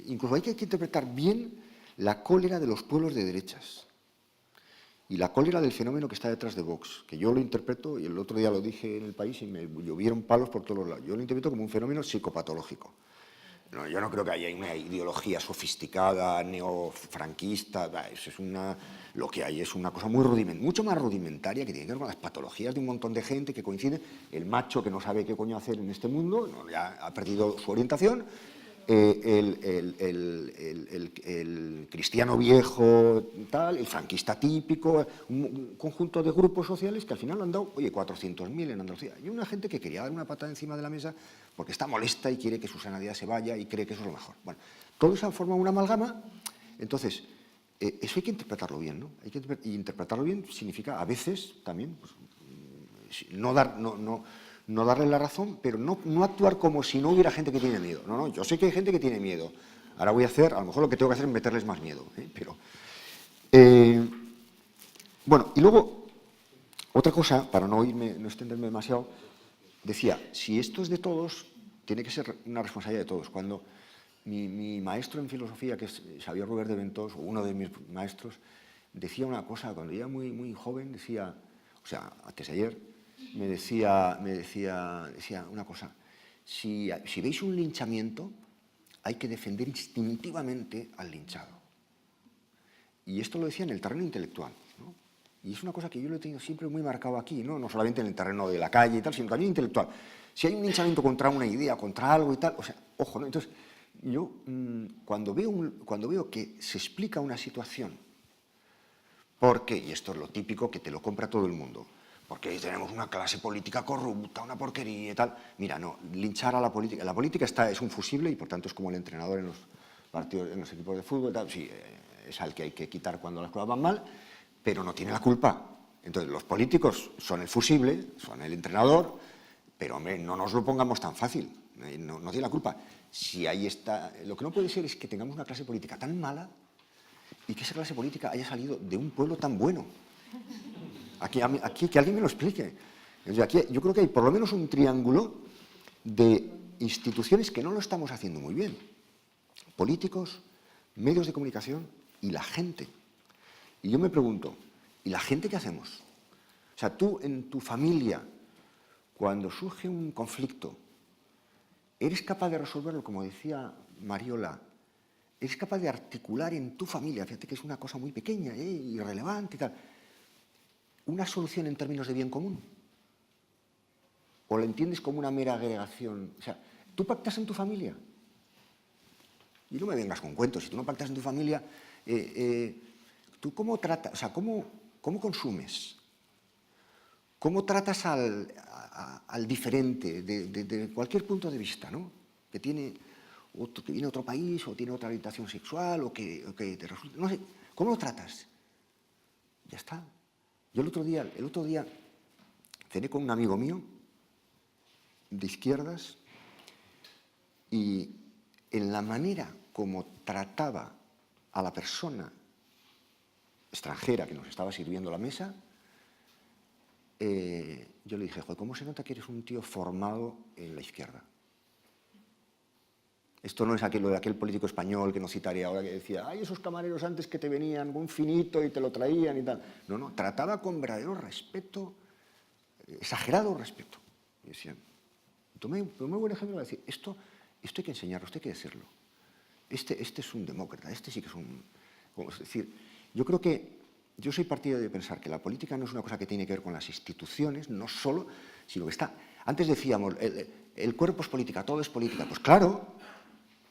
incluso hay que interpretar bien la cólera de los pueblos de derechas y la cólera del fenómeno que está detrás de Vox, que yo lo interpreto, y el otro día lo dije en El País y me llovieron palos por todos los lados, yo lo interpreto como un fenómeno psicopatológico. No, yo no creo que haya una ideología sofisticada, neofranquista, eso es lo que hay es una cosa mucho más rudimentaria que tiene que ver con las patologías de un montón de gente que coincide, el macho que no sabe qué coño hacer en este mundo, ya ha perdido su orientación, el cristiano viejo, tal, el franquista típico, un conjunto de grupos sociales que al final han dado, oye, 400.000 en Andalucía. Y una gente que quería dar una patada encima de la mesa porque está molesta y quiere que Susana Díaz se vaya y cree que eso es lo mejor. Bueno, todo eso forma una amalgama, entonces, eso hay que interpretarlo bien, ¿no? Y interpretarlo bien significa, a veces, también, pues, no darle la razón, pero no actuar como si no hubiera gente que tiene miedo. No, yo sé que hay gente que tiene miedo. Ahora voy a hacer, a lo mejor lo que tengo que hacer es meterles más miedo. Pero, bueno, y luego, otra cosa, para no extenderme demasiado, decía, si esto es de todos, tiene que ser una responsabilidad de todos. Cuando mi maestro en filosofía, que es Xavier Robert de Ventós, o uno de mis maestros, decía una cosa, cuando yo era muy joven, decía, o sea, antes de ayer, me decía una cosa, si veis un linchamiento, hay que defender instintivamente al linchado. Y esto lo decía en el terreno intelectual, ¿no? Y es una cosa que yo lo he tenido siempre muy marcado aquí, no solamente en el terreno de la calle y tal, sino también intelectual. Si hay un linchamiento contra una idea, contra algo y tal, o sea, ojo, ¿no? Entonces, yo cuando veo que se explica una situación, porque, y esto es lo típico que te lo compra todo el mundo, porque tenemos una clase política corrupta, una porquería y tal. Mira, no, linchar a la política. La política es un fusible y por tanto es como el entrenador en los partidos, en los equipos de fútbol y tal. Sí, es al que hay que quitar cuando las cosas van mal, pero no tiene la culpa. Entonces, los políticos son el fusible, son el entrenador, pero hombre, no nos lo pongamos tan fácil. No tiene la culpa. Si ahí está, lo que no puede ser es que tengamos una clase política tan mala y que esa clase política haya salido de un pueblo tan bueno. Aquí que alguien me lo explique. Aquí, yo creo que hay por lo menos un triángulo de instituciones que no lo estamos haciendo muy bien. Políticos, medios de comunicación y la gente. Y yo me pregunto, ¿y la gente qué hacemos? O sea, tú en tu familia, cuando surge un conflicto, ¿eres capaz de resolverlo, como decía Mariola? ¿Eres capaz de articular en tu familia, fíjate que es una cosa muy pequeña, irrelevante y tal, una solución en términos de bien común? ¿O lo entiendes como una mera agregación? O sea, ¿tú pactas en tu familia? Y no me vengas con cuentos. Si tú no pactas en tu familia, ¿tú cómo tratas? O sea, ¿cómo consumes? ¿Cómo tratas al diferente de cualquier punto de vista, ¿no? Que viene de otro país o tiene otra orientación sexual o que te resulta... No sé, ¿cómo lo tratas? Ya está. Yo el otro día cené con un amigo mío de izquierdas y en la manera como trataba a la persona extranjera que nos estaba sirviendo la mesa, yo le dije, joder, ¿cómo se nota que eres un tío formado en la izquierda? Esto no es aquello de aquel político español que no citaré ahora que decía, ay, esos camareros antes que te venían con un finito y te lo traían y tal. No, trataba con verdadero respeto, exagerado respeto. Y decía, tomé un buen ejemplo para decir, esto hay que enseñarlo, esto hay que decirlo. Este es un demócrata, este sí que es un... Es decir, yo creo que yo soy partidario de pensar que la política no es una cosa que tiene que ver con las instituciones, no solo, sino que está... Antes decíamos, el cuerpo es política, todo es política. Pues claro,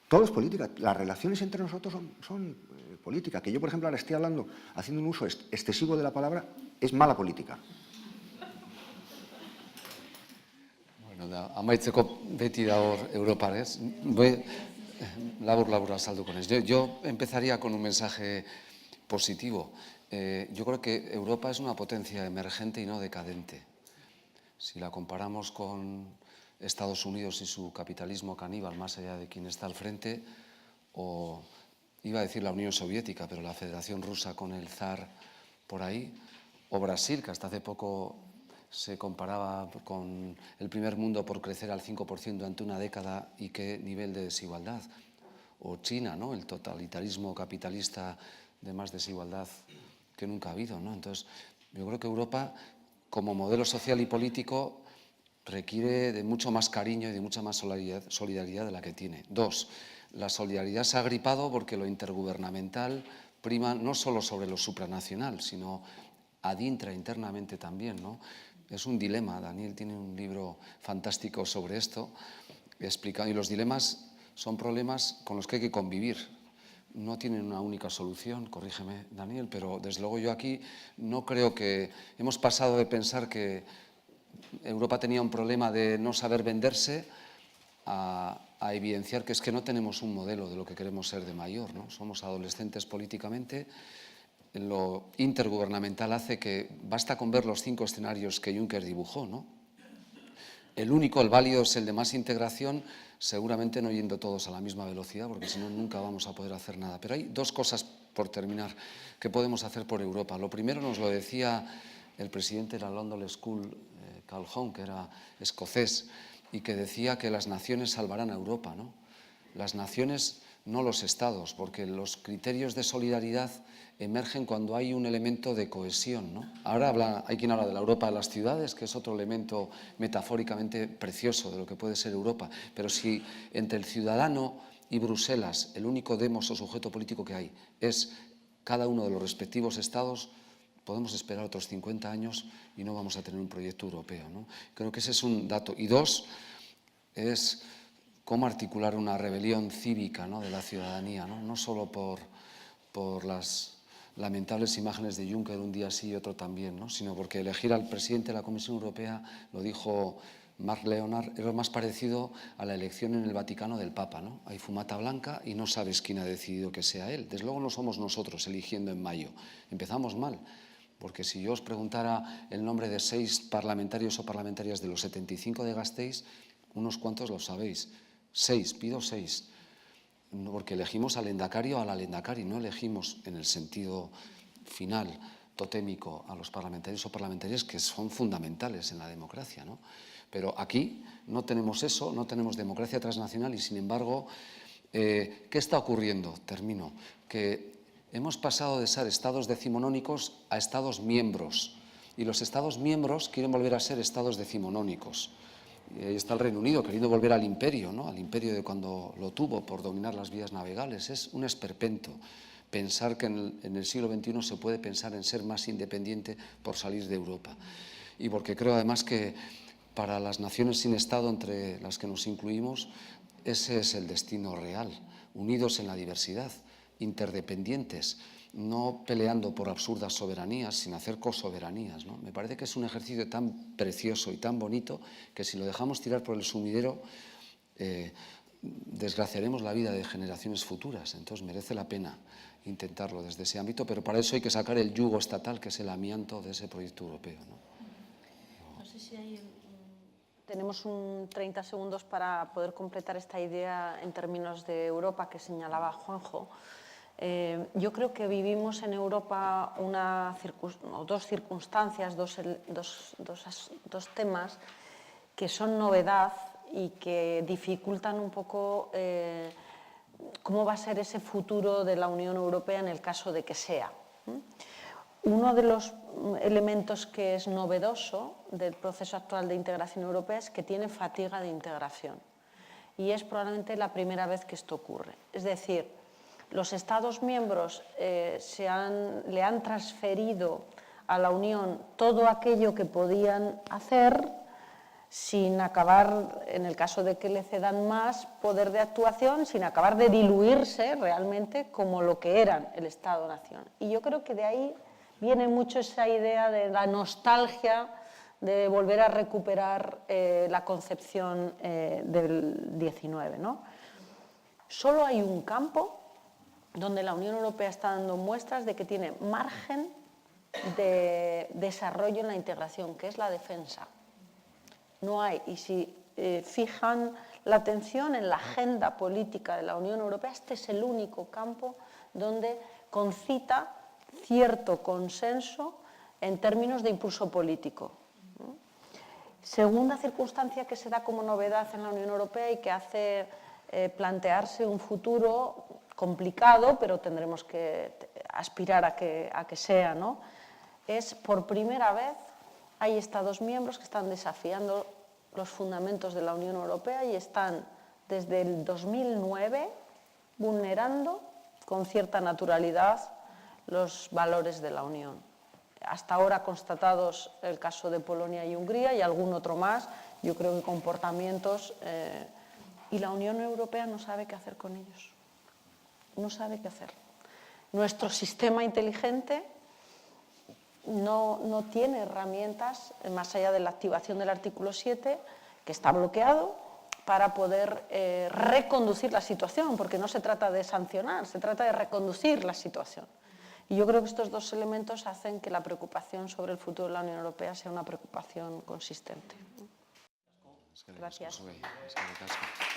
todo es política. Las relaciones entre nosotros son política. Que yo, por ejemplo, ahora estoy hablando, haciendo un uso excesivo de la palabra, es mala política. Bueno, amaitzeko beti da hor Europar, ez? Labur azalduko naiz. Yo empezaría con un mensaje positivo. Yo creo que Europa es una potencia emergente y no decadente. Si la comparamos con Estados Unidos y su capitalismo caníbal, más allá de quien está al frente, o iba a decir la Unión Soviética, pero la Federación Rusa con el zar por ahí, o Brasil, que hasta hace poco se comparaba con el primer mundo por crecer al 5% durante una década y qué nivel de desigualdad, o China, ¿no? El totalitarismo capitalista de más desigualdad que nunca ha habido, ¿no? Entonces, yo creo que Europa, como modelo social y político, requiere de mucho más cariño y de mucha más solidaridad de la que tiene. Dos, la solidaridad se ha agripado porque lo intergubernamental prima no solo sobre lo supranacional, sino adintra internamente también, ¿no? Es un dilema. Daniel tiene un libro fantástico sobre esto, explicando, y los dilemas son problemas con los que hay que convivir. No tienen una única solución, corrígeme, Daniel, pero desde luego yo aquí no creo que... Hemos pasado de pensar que Europa tenía un problema de no saber venderse a evidenciar que es que no tenemos un modelo de lo que queremos ser de mayor, ¿no? Somos adolescentes políticamente. Lo intergubernamental hace que basta con ver los 5 escenarios que Juncker dibujó, ¿no? El único, el válido, es el de más integración, seguramente no yendo todos a la misma velocidad, porque si no nunca vamos a poder hacer nada. Pero hay 2 cosas, por terminar, que podemos hacer por Europa. Lo primero nos lo decía el presidente de la London School, Calhoun, que era escocés, y que decía que las naciones salvarán a Europa, ¿no? Las naciones, no los estados, porque los criterios de solidaridad emergen cuando hay un elemento de cohesión, ¿no? Ahora hay quien habla de la Europa de las ciudades, que es otro elemento metafóricamente precioso de lo que puede ser Europa, pero si entre el ciudadano y Bruselas el único demos o sujeto político que hay es cada uno de los respectivos estados, podemos esperar otros 50 años y no vamos a tener un proyecto europeo, ¿no? Creo que ese es un dato. Y 2, es cómo articular una rebelión cívica, ¿no?, de la ciudadanía, ¿no? No solo por las lamentables imágenes de Juncker un día sí y otro también, ¿no?, sino porque elegir al presidente de la Comisión Europea, lo dijo Marc Leonard, era lo más parecido a la elección en el Vaticano del Papa, ¿no? Hay fumata blanca y no sabes quién ha decidido que sea él. Desde luego no somos nosotros eligiendo en mayo. Empezamos mal, porque si yo os preguntara el nombre de 6 parlamentarios o parlamentarias de los 75 de Gasteiz, unos cuantos lo sabéis. 6, pido 6. Porque elegimos al Lehendakari o a la Lehendakari, no elegimos en el sentido final, totémico, a los parlamentarios o parlamentarias que son fundamentales en la democracia, ¿no? Pero aquí no tenemos eso, no tenemos democracia transnacional y, sin embargo, ¿qué está ocurriendo? Termino. Que hemos pasado de ser estados decimonónicos a estados miembros y los estados miembros quieren volver a ser estados decimonónicos. Y ahí está el Reino Unido queriendo volver al imperio, ¿no?, al imperio de cuando lo tuvo por dominar las vías navegables. Es un esperpento pensar que en el siglo XXI se puede pensar en ser más independiente por salir de Europa. Y porque creo además que para las naciones sin Estado, entre las que nos incluimos, ese es el destino real, unidos en la diversidad, interdependientes, no peleando por absurdas soberanías, sin hacer cosoberanías, ¿no? Me parece que es un ejercicio tan precioso y tan bonito que si lo dejamos tirar por el sumidero, desgraciaremos la vida de generaciones futuras. Entonces merece la pena intentarlo desde ese ámbito, pero para eso hay que sacar el yugo estatal, que es el amianto de ese proyecto europeo, ¿no? No sé si tenemos 30 segundos para poder completar esta idea en términos de Europa que señalaba Juanjo. Yo creo que vivimos en Europa dos circunstancias, dos temas que son novedad y que dificultan un poco cómo va a ser ese futuro de la Unión Europea en el caso de que sea. Uno de los elementos que es novedoso del proceso actual de integración europea es que tiene fatiga de integración. Y es probablemente la primera vez que esto ocurre. Es decir, los Estados miembros le han transferido a la Unión todo aquello que podían hacer sin acabar, en el caso de que le cedan más poder de actuación, sin acabar de diluirse realmente como lo que eran el Estado-nación. Y yo creo que de ahí viene mucho esa idea de la nostalgia de volver a recuperar la concepción del 19, ¿no? Solo hay un campo donde la Unión Europea está dando muestras de que tiene margen de desarrollo en la integración, que es la defensa. No hay, y si fijan la atención en la agenda política de la Unión Europea, este es el único campo donde concita cierto consenso en términos de impulso político. Segunda circunstancia que se da como novedad en la Unión Europea y que hace plantearse un futuro complicado, pero tendremos que aspirar a que sea, ¿no? Es por primera vez hay Estados miembros que están desafiando los fundamentos de la Unión Europea y están desde el 2009 vulnerando con cierta naturalidad los valores de la Unión. Hasta ahora constatados el caso de Polonia y Hungría y algún otro más, yo creo que comportamientos, y la Unión Europea no sabe qué hacer con ellos, no sabe qué hacer. Nuestro sistema inteligente no tiene herramientas, más allá de la activación del artículo 7, que está bloqueado, para poder reconducir la situación, porque no se trata de sancionar, se trata de reconducir la situación. Y yo creo que estos dos elementos hacen que la preocupación sobre el futuro de la Unión Europea sea una preocupación consistente. Gracias. Gracias.